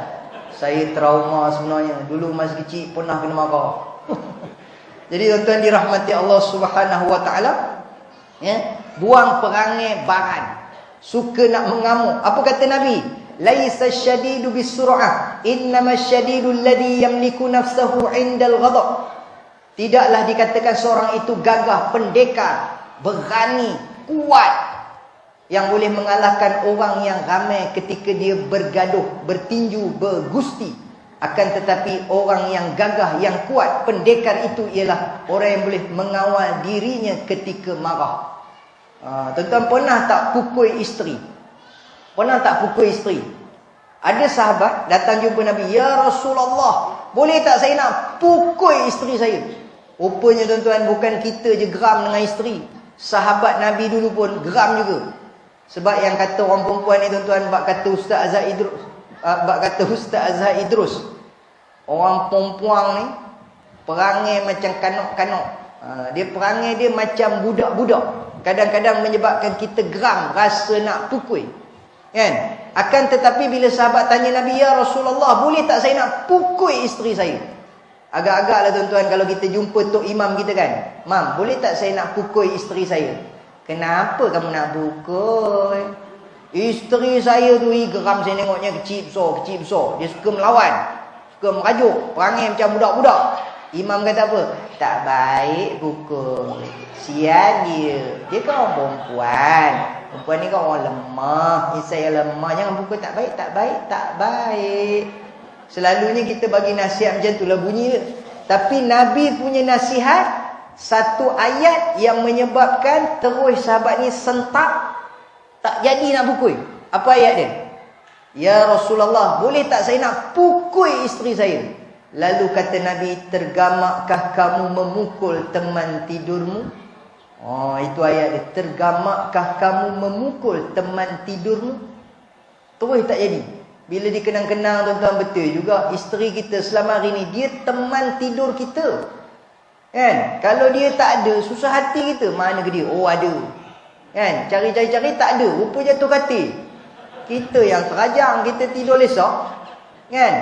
"Saya trauma sebenarnya. Dulu masa kecil pernah kena marah." Jadi tuan-tuan dirahmati Allah Subhanahu Wa Taala, buang perangai baran, suka nak mengamuk. Apa kata Nabi? "Laisa syadidu bisur'ah, innamas syadidu alladhi yamliku nafsahu 'indal ghadab." Tidaklah dikatakan seorang itu gagah, pendekar, berani, kuat, yang boleh mengalahkan orang yang ramai ketika dia bergaduh, bertinju, bergusti. Akan tetapi orang yang gagah, yang kuat, pendekar itu ialah orang yang boleh mengawal dirinya ketika marah. Tuan-tuan pernah tak pukul isteri? Pernah tak pukul isteri? Ada sahabat datang jumpa Nabi, "Ya Rasulullah, boleh tak saya nak pukul isteri saya?" Rupanya tuan-tuan, bukan kita je geram dengan isteri. Sahabat Nabi dulu pun geram juga. Sebab yang kata orang perempuan ni tuan-tuan, bak kata Ustaz Azhar Idrus, orang perempuan ni perangai macam kanok-kanok. Dia perangai dia macam budak-budak. Kadang-kadang menyebabkan kita geram, rasa nak pukul. Kan? Akan tetapi bila sahabat tanya Nabi, "Ya Rasulullah, boleh tak saya nak pukul isteri saya?" Agak-agak lah tuan-tuan kalau kita jumpa Tok Imam kita kan, "Mam, boleh tak saya nak pukul isteri saya?" "Kenapa kamu nak pukul?" "Isteri saya tu geram, saya tengoknya kecil besar. Dia suka melawan, suka merajuk, perangai macam budak-budak." Imam kata apa? "Tak baik pukul. Sian dia. Dia kan orang perempuan. Perempuan ni kan orang lemah. Saya lemah. Jangan pukul. Tak baik, tak baik, tak baik." Selalunya kita bagi nasihat macam itulah bunyi dia. Tapi Nabi punya nasihat satu ayat yang menyebabkan terus sahabat ni sentak, tak jadi nak pukul. Apa ayat dia? Ya Rasulullah, boleh tak saya nak pukul isteri saya? Lalu kata Nabi, tergamakkah kamu memukul teman tidurmu? Oh, itu ayat dia. Tergamakkah kamu memukul teman tidurmu? Terus tak jadi. Bila dikenang-kenang, tuan-tuan, betul juga isteri kita selama hari ni, dia teman tidur kita. Kan? Kalau dia tak ada, susah hati kita. Mana ke dia? Oh, ada. Kan? Cari-cari tak ada. Rupa jatuh katil. Kita yang terajang, kita tidur lesok. Kan?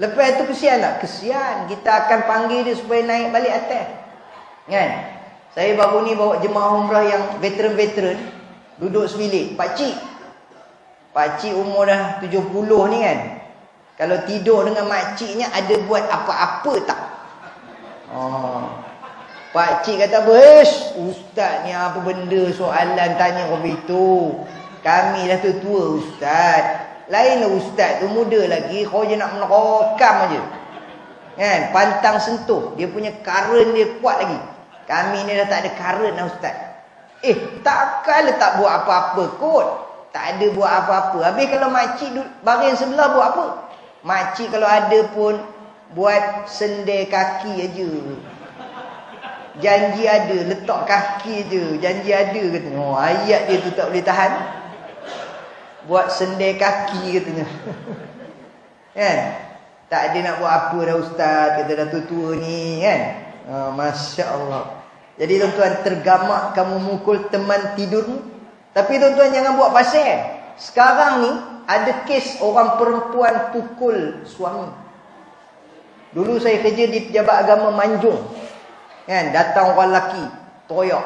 Lepas tu kesian tak? Kesian. Kita akan panggil dia supaya naik balik atas. Kan? Saya baru ni bawa jemaah umrah yang veteran-veteran. Duduk sebilik. Pakcik umur dah 70 ni kan. Kalau tidur dengan makciknya, ada buat apa-apa tak? Oh. Pakcik kata apa? Ustaz ni apa benda soalan tanya kau begitu? Kami dah tua ustaz. Lainlah ustaz tu muda lagi, kau je nak menerokam aje. Kan? Pantang sentuh. Dia punya current dia kuat lagi. Kami ni dah tak ada current dah ustaz. Takkanlah tak buat apa-apa kot. Tak ada buat apa-apa. Habis kalau makcik baring sebelah buat apa? Makcik kalau ada pun buat sendir kaki aja. Janji ada, letak kaki je. Janji ada katanya. Oh, ayat dia tu tak boleh tahan. Buat sendir kaki katanya. Kan? Tak ada nak buat apa dah ustaz. Kata dah tua-tua ni kan. Masya Allah. Jadi tuan-tuan, tergamak kamu mukul teman tidurmu. Tapi tuan-tuan jangan buat pasal. Sekarang ni ada kes orang perempuan pukul suami. Dulu saya kerja di Pejabat Agama Manjung. Kan, datang orang lelaki teroyak.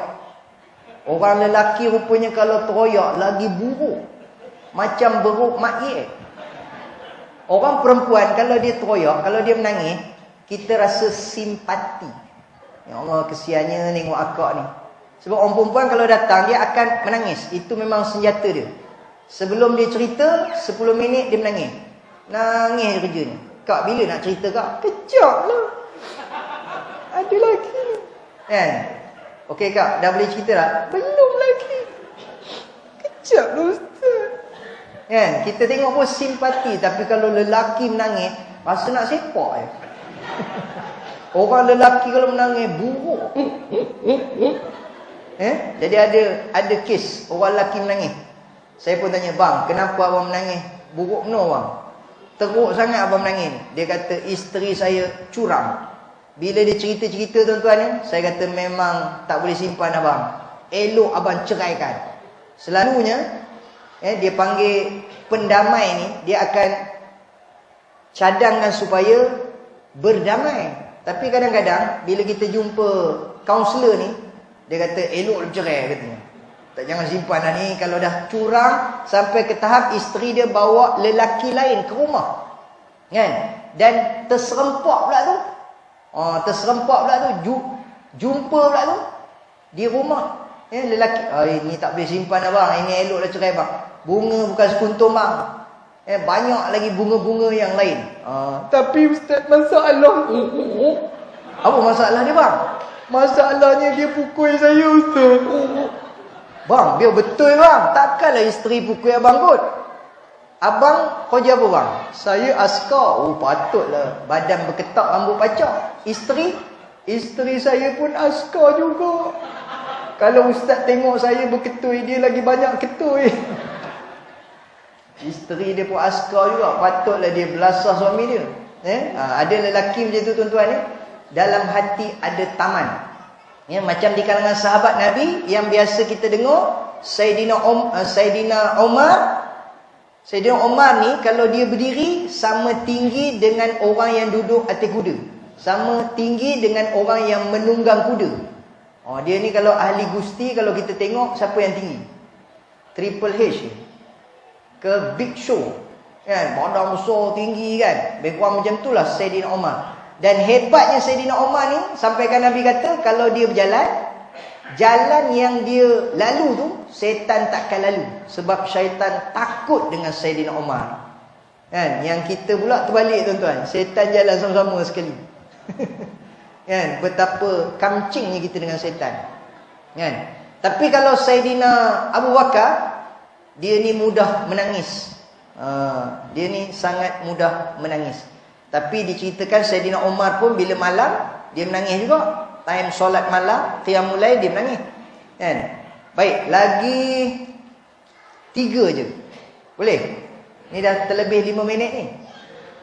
Orang lelaki rupanya kalau teroyak lagi buruk. Macam beruk mak-ie. Orang perempuan kalau dia teroyak, kalau dia menangis, kita rasa simpati. Ya Allah, kesiannya tengok akak ni. Sebab orang perempuan kalau datang, dia akan menangis. Itu memang senjata dia. Sebelum dia cerita, 10 minit dia menangis. Nangis kerjanya. Kak, bila nak cerita kak? Kejap lah. Ada lagi. Kan? Okey kak, dah boleh cerita tak? Belum lagi. Kejap lah ustaz. Kan? Kita tengok pun simpati. Tapi kalau lelaki menangis, rasa nak sepak je. Orang lelaki kalau menangis, buruk. Jadi ada kes orang lelaki menangis. Saya pun tanya, bang, kenapa abang menangis? Buruk benar bang. Teruk sangat abang menangis. Dia kata, isteri saya curang. Bila dia cerita-cerita tuan-tuan ni, saya kata memang tak boleh simpan abang. Elok abang ceraikan. Selalunya dia panggil pendamai ni, dia akan cadangkan supaya berdamai. Tapi kadang-kadang bila kita jumpa kaunselor ni, dia kata elok cerai katanya. Tak, jangan simpan dah ni. Kalau dah curang sampai ke tahap isteri dia bawa lelaki lain ke rumah, kan? Dan terserempak pula tu. Terserempak pula tu. Jumpa pula tu di rumah. Lelaki, ini tak boleh simpan abang. Ini elok dah cerai bang. Bunga bukan sekuntum bang. Banyak lagi bunga-bunga yang lain. Tapi ustaz, masalah. Apa masalah dia bang? Masalahnya dia pukul saya ustaz. Bang, biar betul bang. Takkanlah isteri pukul abang kot. Abang kerja apa bang? Saya askar. Oh patutlah. Badan berketak, rambut pacak. Isteri saya pun askar juga. Kalau ustaz tengok saya berketui, dia lagi banyak ketui. Isteri dia pun askar juga. Patutlah dia belasah suami dia. Ada lelaki macam tu tuan-tuan ni. Dalam hati ada taman. Macam di kalangan sahabat Nabi yang biasa kita dengar, Sayyidina Umar. Sayyidina Umar ni kalau dia berdiri sama tinggi dengan orang yang duduk atas kuda. Sama tinggi dengan orang yang menunggang kuda. Dia ni kalau ahli gusti, kalau kita tengok siapa yang tinggi? Triple H ke Big Show. Kan, badan besar tinggi kan. Background macam itulah Sayyidina Umar. Dan hebatnya Sayyidina Umar ni, sampaikan Nabi kata, kalau dia berjalan, jalan yang dia lalu tu, syaitan takkan lalu. Sebab syaitan takut dengan Sayyidina Umar. Kan? Yang kita pula terbalik tuan-tuan. Syaitan jalan sama-sama sekali. Kan? Betapa kamcingnya kita dengan syaitan. Kan? Tapi kalau Saidina Abu Bakar, dia ni mudah menangis. Dia ni sangat mudah menangis. Tapi diceritakan Saidina Umar pun bila malam, dia menangis juga. Time solat malam, qiyamul lail, dia menangis. Kan? Baik, lagi 3 je. Boleh? Ni dah terlebih 5 minit ni.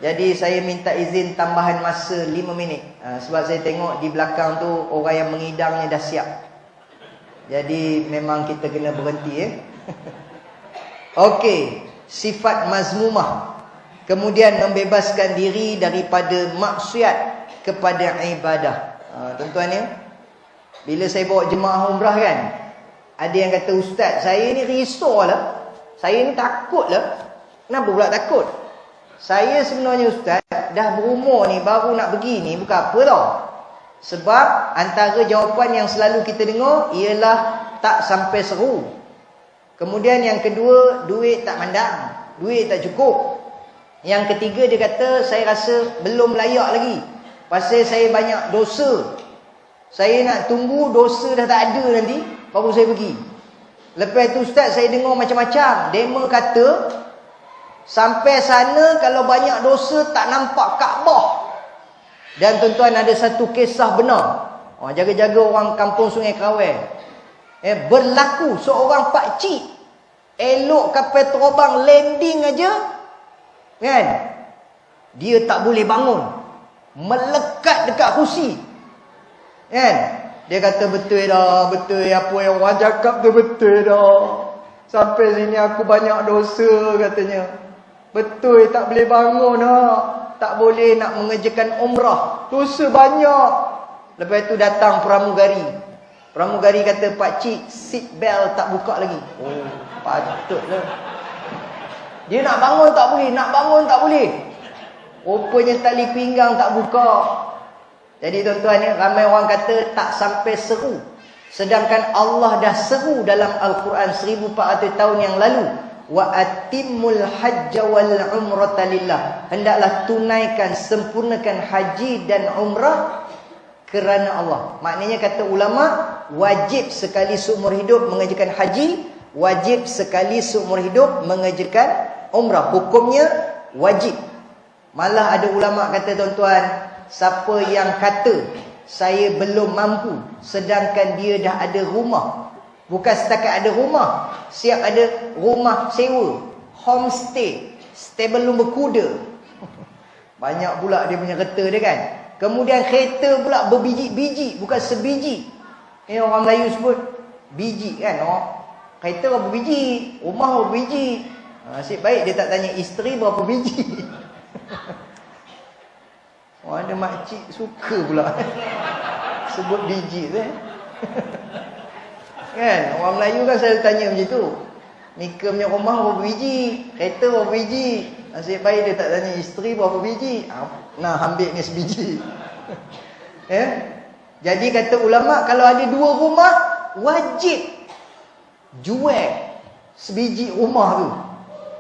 Jadi saya minta izin tambahan masa 5 minit. Sebab saya tengok di belakang tu orang yang mengidangnya dah siap. Jadi memang kita kena berhenti Okey, sifat mazmumah. Kemudian membebaskan diri daripada maksiat kepada ibadah. Tuan-tuan ya, bila saya bawa jemaah umrah kan, ada yang kata, ustaz, saya ni risaulah. Saya ni takut lah. Kenapa pula takut? Saya sebenarnya ustaz, dah berumur ni, baru nak pergi ni, bukan apa tau. Sebab antara jawapan yang selalu kita dengar ialah tak sampai seru. Kemudian yang kedua, duit tak mandang, duit tak cukup. Yang ketiga dia kata, saya rasa belum layak lagi, pasal saya banyak dosa. Saya nak tunggu dosa dah tak ada nanti, baru saya pergi. Lepas tu ustaz, saya dengar macam-macam. Dema kata, sampai sana kalau banyak dosa tak nampak Kaabah. Dan tuan-tuan, ada satu kisah benar. Jaga-jaga orang kampung Sungai Kerawai. Berlaku seorang pakcik, elok kapal terbang landing aja, kan, dia tak boleh bangun, melekat dekat kursi, kan. Dia kata, betul dah, betul apa yang orang cakap tu, betul dah. Sampai sini aku banyak dosa katanya. Betul, tak boleh bangun dah. Tak boleh nak mengerjakan umrah, dosa banyak. Lepas tu datang pramugari. Pramugari kata, pakcik, seat belt tak buka lagi. Oh, patutlah. Dia nak bangun tak boleh, nak bangun tak boleh. Rupanya tali pinggang tak buka. Jadi tuan-tuan ni, ramai orang kata tak sampai seru. Sedangkan Allah dah seru dalam Al-Quran 1400 tahun yang lalu. Wa atimmul hajja wal umrata lillah. Hendaklah tunaikan, sempurnakan haji dan umrah kerana Allah. Maknanya kata ulama, wajib sekali seumur hidup mengerjakan haji, wajib sekali seumur hidup mengerjakan umrah. Hukumnya wajib. Malah ada ulama kata, tuan-tuan, siapa yang kata saya belum mampu sedangkan dia dah ada rumah, bukan setakat ada rumah, siap ada rumah sewa, homestay, stable lumba kuda, banyak pula dia punya kereta dia kan. Kemudian kereta pula berbiji-biji, bukan sebiji. Ini orang Melayu sebut biji kan. Kereta berapa biji, rumah berapa biji. Nasib baik dia tak tanya isteri berapa biji. Ada makcik suka pula sebut biji tu kan. Orang Melayu kan selalu tanya macam tu, Mika punya rumah berapa biji, kereta berapa biji. Nasib baik dia tak tanya isteri berapa biji. Nah, ambil ni sebiji. Jadi kata ulama, kalau ada 2 rumah, wajib jual sebiji rumah tu.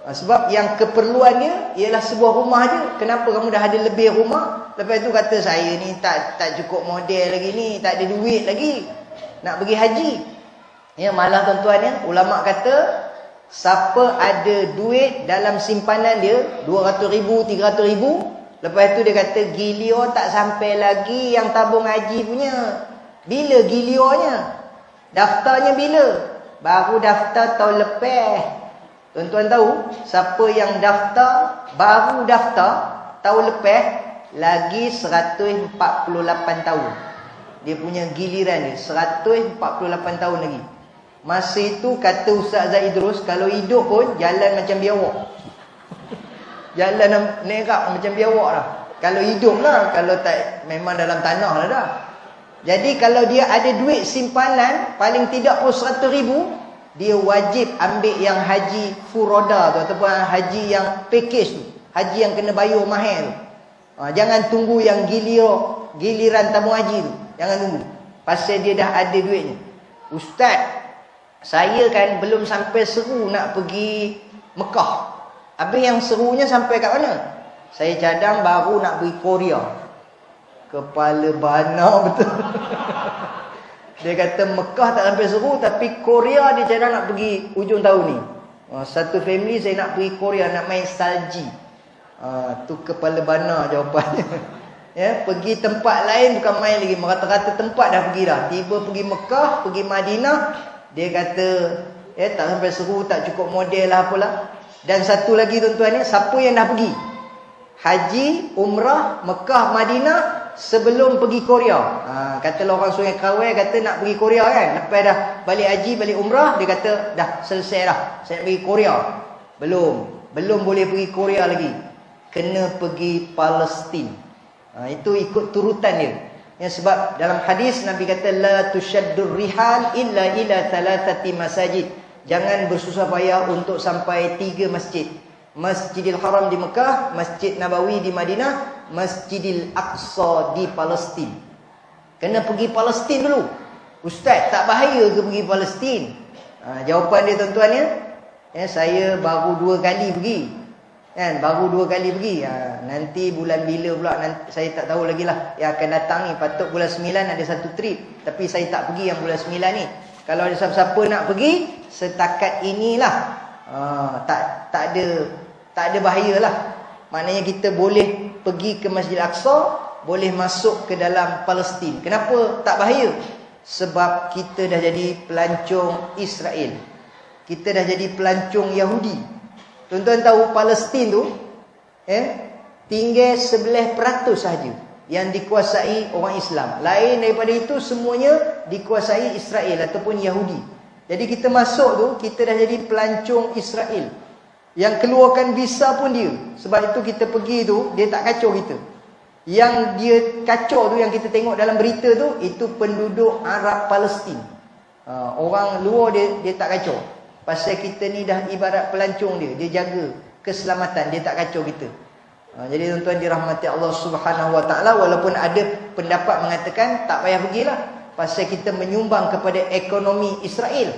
Sebab yang keperluannya ialah sebuah rumah je. Kenapa kamu dah ada lebih rumah? Lepas tu kata, saya ni tak cukup model lagi ni, tak ada duit lagi nak pergi haji. Malah tuan-tuan ya, ulama kata, siapa ada duit dalam simpanan dia 200,000, 300,000, lepas tu dia kata gilio tak sampai lagi yang tabung haji punya. Bila gilionya? Daftarnya bila? Baru daftar tahun lepas. Tuan-tuan tahu, siapa yang daftar, baru daftar tahun lepas, lagi 148 tahun. Dia punya giliran dia, 148 tahun lagi. Masa itu kata Ustaz Zaid Idrus, kalau hidup pun jalan macam biawak. Jalan nerak macam biawak lah. Kalau hidup lah, kalau tak memang dalam tanah lah dah. Jadi kalau dia ada duit simpanan, paling tidak pun 100,000, dia wajib ambil yang haji furoda tu, ataupun haji yang package tu, haji yang kena bayar mahal tu. Jangan tunggu yang giliran tabung haji tu. Jangan tunggu, pasal dia dah ada duitnya. Ustaz, saya kan belum sampai seru nak pergi Mekah. Habis yang serunya sampai kat mana? Saya cadang baru nak pergi Korea. kepala bana betul. Dia kata Mekah tak sampai seru, tapi Korea dia cara nak pergi ujung tahun ni. Satu family saya nak pergi Korea, nak main salji. Tu kepala bana jawapannya. Ya, pergi tempat lain bukan main lagi, merata-rata tempat dah pergi dah. Tiba pergi Mekah, pergi Madinah, dia kata tak sampai seru, tak cukup model lah apalah. Dan satu lagi tuan-tuan ni, siapa yang dah pergi haji, umrah, Mekah, Madinah sebelum pergi Korea. Katalah orang Sungai Krawai kata nak pergi Korea kan. Lepas dah balik haji, balik umrah, dia kata dah selesai dah, saya nak pergi Korea. Belum boleh pergi Korea lagi. Kena pergi Palestin. Itu ikut turutan dia. Ya, sebab dalam hadis Nabi kata la tushaddur rihal illa ila thalathati masajid. Jangan bersusah payah untuk sampai 3 masjid. Masjidil Haram di Mekah, Masjid Nabawi di Madinah, Masjidil Aqsa di Palestin. Kena pergi Palestin dulu. Ustaz, tak bahaya ke pergi Palestin? Jawapan dia tuan-tuan ya, saya baru 2 kali pergi. Kan, baru 2 kali pergi. Nanti bulan bila pula nanti, saya tak tahu lagi lah. Yang akan datang ni, patut bulan 9 ada satu trip. Tapi saya tak pergi yang bulan 9 ni. Kalau ada siapa-siapa nak pergi, setakat inilah. Tak ada bahaya lah. Maknanya kita boleh pergi ke Masjid Al-Aqsa, boleh masuk ke dalam Palestin. Kenapa tak bahaya? Sebab kita dah jadi pelancong Israel. Kita dah jadi pelancong Yahudi. Tuan-tuan tahu Palestin tu tinggal 11% sahaja yang dikuasai orang Islam. Lain daripada itu semuanya dikuasai Israel ataupun Yahudi. Jadi kita masuk tu, kita dah jadi pelancong Israel. Yang keluarkan visa pun dia. Sebab itu kita pergi tu, dia tak kacau kita. Yang dia kacau tu, yang kita tengok dalam berita tu, itu penduduk Arab Palestin. Orang luar dia tak kacau. Pasal kita ni dah ibarat pelancong dia. Dia jaga keselamatan, dia tak kacau kita. Jadi tuan-tuan dirahmati Allah Subhanahu Wa Taala, walaupun ada pendapat mengatakan tak payah pergilah, pasal kita menyumbang kepada ekonomi Israel.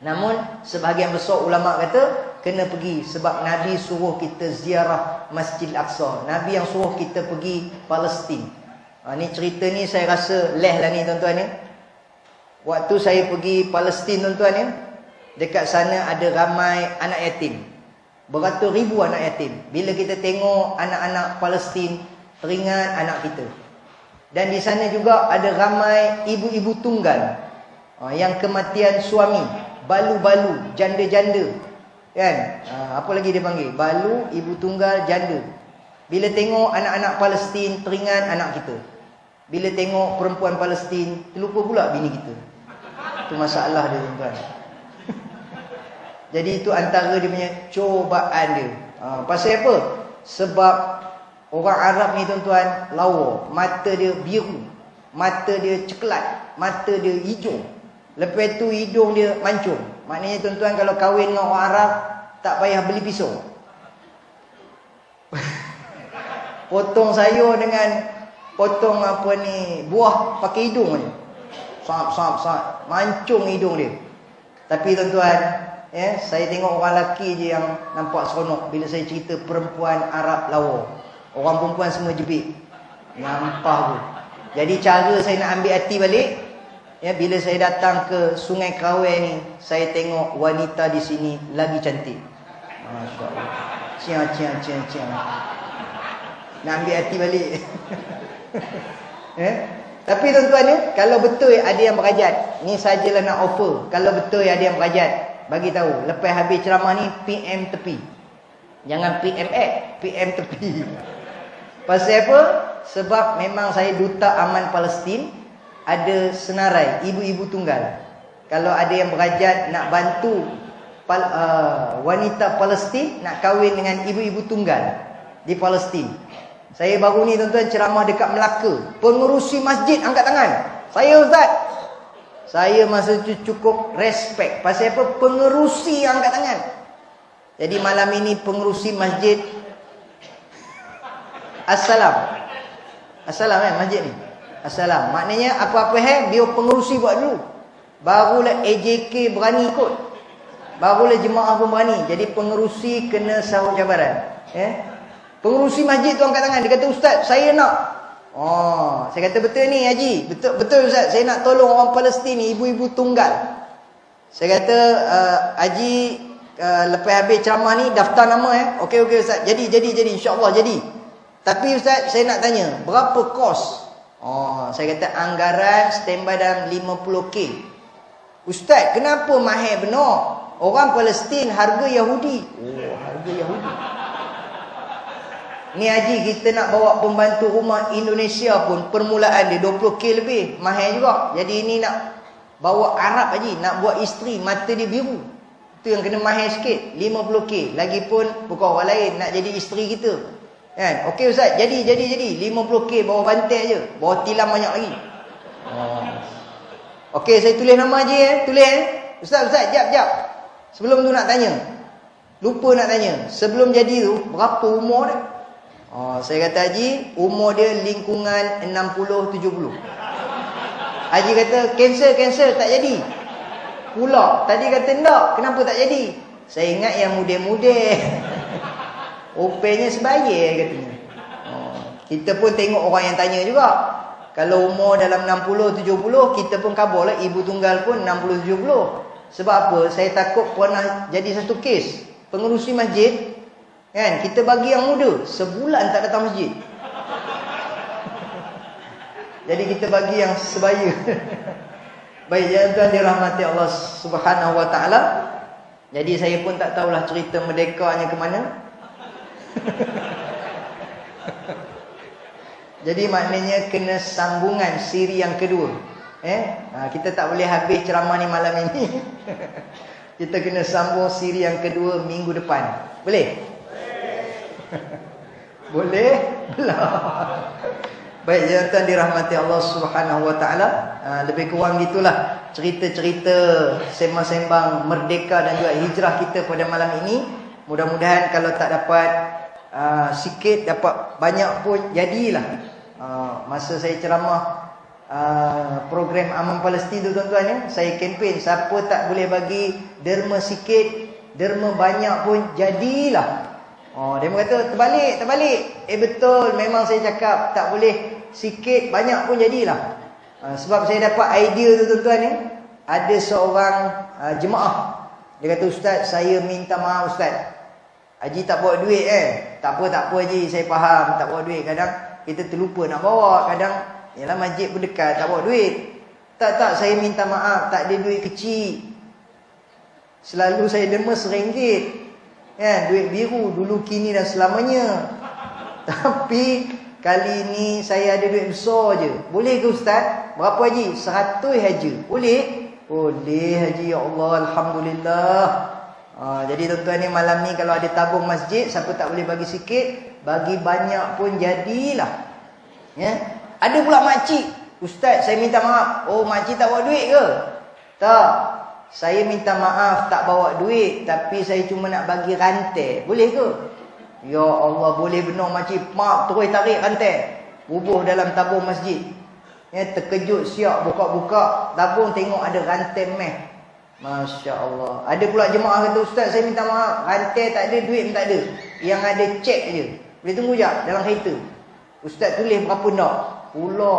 Namun sebahagian besar ulama kata kena pergi sebab Nabi suruh kita ziarah Masjid Al-Aqsa. Nabi yang suruh kita pergi Palestin. Ni cerita ni saya rasa leh lah ni tuan-tuan ya. Waktu saya pergi Palestin tuan-tuan ya, dekat sana ada ramai anak yatim. Beratus ribu anak yatim. Bila kita tengok anak-anak Palestin, teringat anak kita. Dan di sana juga ada ramai ibu-ibu tunggal yang kematian suami, balu-balu, janda-janda. Kan? Apa lagi dia panggil? Balu, ibu tunggal, janda. Bila tengok anak-anak Palestin, teringat anak kita. Bila tengok perempuan Palestin, terlupa pula bini kita. Itu masalah dia tuan-tuan. Jadi itu antara dia punya cobaan dia. Pasal apa? Sebab orang Arab ni tuan-tuan lawa. Mata dia biru, mata dia coklat, mata dia hijau. Lepas tu hidung dia mancung. Maknanya tuan-tuan kalau kahwin dengan orang Arab, tak payah beli pisau. Potong sayur dengan potong apa ni, buah pakai hidung je. Sap, mancung hidung dia. Tapi tuan-tuan, saya tengok orang lelaki je yang nampak seronok bila saya cerita perempuan Arab lawa. Orang perempuan semua jebik. Nyampah tu. Jadi cara saya nak ambil hati balik, bila saya datang ke Sungai Krawai ni, saya tengok wanita di sini lagi cantik. Masya-Allah. Ciang. Nak ambil hati balik. Tapi tuan-tuan kalau betul ada yang berhajat, ni sajalah nak offer. Kalau betul ada yang berhajat, bagi tahu. Lepas habis ceramah ni, PM tepi. Jangan PMX, PM tepi. Pasal apa? Sebab memang saya duta aman Palestin. Ada senarai ibu-ibu tunggal. Kalau ada yang berhajat nak bantu wanita Palestin nak kahwin dengan ibu-ibu tunggal di Palestin. Saya baru ni tuan-tuan ceramah dekat Melaka. Pengerusi masjid angkat tangan. Saya ustaz. Saya masa tu cukup respect. Pasal apa? Pengerusi angkat tangan. Jadi malam ini pengerusi masjid Assalam masjid ni. Assalam. Maknanya apa-apa biar pengerusi buat dulu. Barulah AJK berani ikut. Barulah jemaah pun berani. Jadi pengerusi kena sahur cabaran. Pengerusi masjid tu angkat tangan. Dia kata, ustaz, saya nak. Oh, saya kata betul ni Haji. Betul Ustaz, saya nak tolong orang Palestin ni, ibu-ibu tunggal. Saya kata Haji lepas habis ceramah ni daftar nama Okey Ustaz. Jadi insya-Allah jadi. Tapi Ustaz, saya nak tanya, berapa kos? Oh, saya kata anggaran standby dalam 50k. Ustaz, kenapa mahal benar? Orang Palestin harga Yahudi. Oh, harga Yahudi. Ni Haji, kita nak bawa pembantu rumah Indonesia pun permulaan dia 20k lebih. Mahal juga. Jadi ini nak bawa Arab Haji, nak buat isteri, mata dia biru. Itu yang kena mahal sikit, 50k. Lagipun bukan orang lain nak jadi isteri kita. Kan? Okey Ustaz, jadi 50k bawa bantai je. Bawa tilam banyak lagi. Okey, saya tulis nama Haji tulis Ustaz, jap. Sebelum tu nak tanya. Lupa nak tanya. Sebelum jadi tu, berapa umur dia? Saya kata Haji, umur dia lingkungan 60-70. Haji kata, cancel tak jadi. Pula, tadi kata tak, kenapa tak jadi? Saya ingat yang muda-muda. Openya sebaya katanya. Kita pun tengok orang yang tanya juga. Kalau umur dalam 60-70, kita pun kabarlah ibu tunggal pun 60-70. Sebab apa? Saya takut pernah jadi satu kes. Pengerusi masjid, kan, kita bagi yang muda, sebulan tak datang masjid. Jadi kita bagi yang sebaya. Baik, ya tuan dirahmati Allah Subhanahu wa taala. Jadi saya pun tak tahulah cerita merdekanya ke mana. Jadi maknanya kena sambungan siri yang kedua. Kita tak boleh habis ceramah ni malam ini. Kita kena sambung siri yang kedua minggu depan. Boleh? Boleh? Belah. Baik, ya tuan dirahmati Allah Subhanahu wa taala. Lebih kurang gitulah cerita-cerita sembang-sembang merdeka dan juga hijrah kita pada malam ini. Mudah-mudahan kalau tak dapat sikit, dapat banyak pun jadilah. Masa saya ceramah program Aman Palestin tu tuan-tuan ya, saya kempen siapa tak boleh bagi derma sikit, derma banyak pun jadilah. Dia kata terbalik. Betul, memang saya cakap tak boleh sikit, banyak pun jadilah. Sebab saya dapat idea tu tuan-tuan ni. Ada seorang jemaah, dia kata, Ustaz, saya minta maaf Ustaz, Haji tak bawa duit Tak apa Haji, saya faham tak bawa duit. Kadang kita terlupa nak bawa, kadang yalah masjid pun dekat, tak bawa duit. Tak, saya minta maaf, tak ada duit kecil. Selalu saya derma RM1, kan, duit biru, dulu, kini dan selamanya. Tapi kali ini saya ada duit besar je. Boleh ke Ustaz? Berapa Haji? 100 Haji. Boleh? Boleh Haji, ya Allah, Alhamdulillah. Jadi tuan-tuan ni malam ni kalau ada tabung masjid, siapa tak boleh bagi sikit, bagi banyak pun jadilah. Ya. Ada pula makcik, Ustaz, saya minta maaf. Oh, makcik tak bawa duit ke? Tak. Saya minta maaf tak bawa duit, tapi saya cuma nak bagi rantai. Boleh ke? Ya Allah, boleh benar makcik. Maaf, terus tarik rantai, bubuh dalam tabung masjid. Ya, terkejut siap buka-buka tabung, tengok ada rantai meh. Masya Allah. Ada pula jemaah kata, Ustaz, saya minta maaf, rantai tak ada, duit pun tak ada. Yang ada cek je. Boleh tunggu sekejap dalam kereta. Ustaz tulis berapa nak? Pula.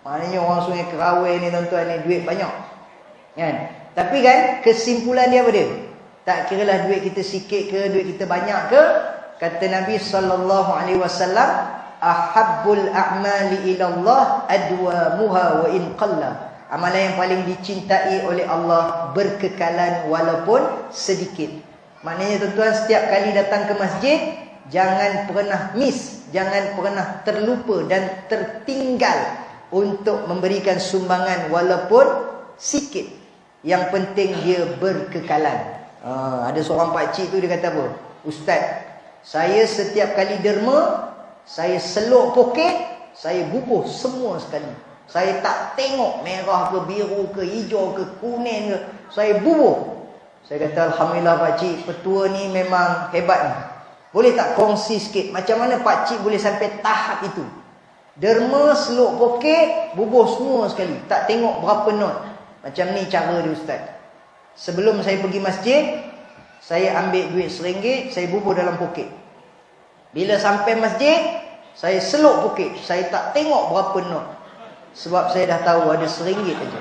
Maknanya orang Sungai Kerawai ni tuan-tuan ni duit banyak. Kan? Tapi kan kesimpulan dia apa dia? Tak kiralah duit kita sikit ke, duit kita banyak ke. Kata Nabi SAW, ahabbul a'mali ilallah adwamuha wa in qalla. Amalan yang paling dicintai oleh Allah berkekalan walaupun sedikit. Maknanya tuan-tuan, setiap kali datang ke masjid, jangan pernah miss, jangan pernah terlupa dan tertinggal untuk memberikan sumbangan walaupun sikit. Yang penting dia berkekalan. Ada seorang pakcik tu, dia kata apa? Ustaz, saya setiap kali derma, saya seluk poket, saya bubuh semua sekali. Saya tak tengok merah ke, biru ke, hijau ke, kuning ke, saya bubuh. Saya kata, Alhamdulillah pakcik, petua ni memang hebat ni. Boleh tak kongsi sikit macam mana pakcik boleh sampai tahap itu? Derma, seluk poket, bubuh semua sekali, tak tengok berapa not. Macam ni cara dia Ustaz. Sebelum saya pergi masjid, saya ambil duit RM1, saya bubuh dalam poket. Bila sampai masjid, Saya seluk bukit, saya tak tengok berapa not. Sebab saya dah tahu ada RM1 aja.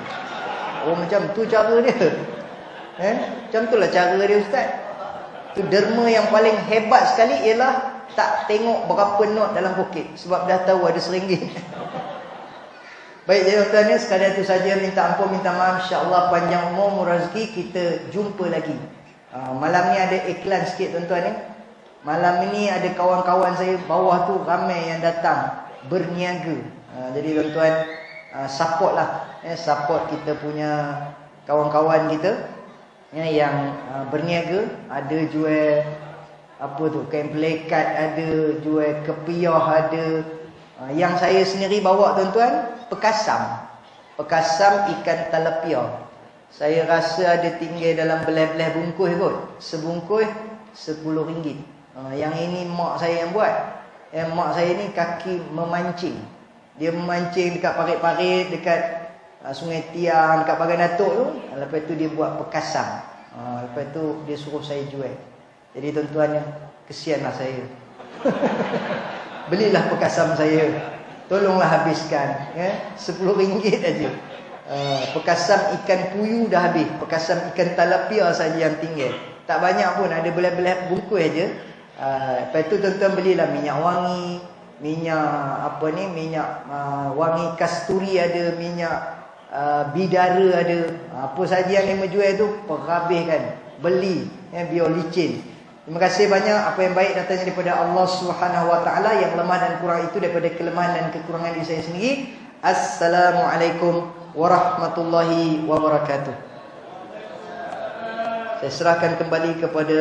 Oh, macam tu cara dia. Macam itulah cara dia, Ustaz. Tu derma yang paling hebat sekali ialah tak tengok berapa not dalam bukit. Sebab dah tahu ada RM1. Baik, jadi tuan-tuan, sekadar itu saja. Minta ampun, minta maaf. InsyaAllah panjang umur rezeki, kita jumpa lagi. Malam ni ada iklan sikit, tuan-tuan. Malam ini ada kawan-kawan saya bawah tu ramai yang datang berniaga. Jadi tuan-tuan, support lah. Support kita punya kawan-kawan kita yang berniaga. Ada jual apa tu, kain pelekat, ada jual kepiah, ada. Yang saya sendiri bawa, tuan-tuan, pekasam. Pekasam ikan talapia. Saya rasa ada tinggal dalam belah-belah bungkus kot. Sebungkus RM10. Yang ini mak saya yang buat. Mak saya ni kaki memancing. Dia memancing dekat parit-parit, dekat Sungai Tiang, dekat Pagan Datuk tu. Lepas tu dia buat pekasam. Lepas tu dia suruh saya jual. Jadi tuan-tuan, kesianlah saya. Belilah pekasam saya. Tolonglah habiskan. RM10 aja. Pekasam ikan puyu dah habis. Pekasam ikan talapia saja yang tinggal. Tak banyak pun, ada belah-belah bungkus aja. Lepas tu tuan-tuan belilah minyak wangi, minyak apa ni, minyak wangi kasturi ada, minyak bidara ada. Apa saja yang dia menjual tu perhabiskan. Beli, biar licin. Terima kasih banyak. Apa yang baik datangnya daripada Allah Subhanahu Wa Taala, yang lemah dan kurang itu daripada kelemahan dan kekurangan diri saya sendiri. Assalamualaikum warahmatullahi wabarakatuh. Saya serahkan kembali kepada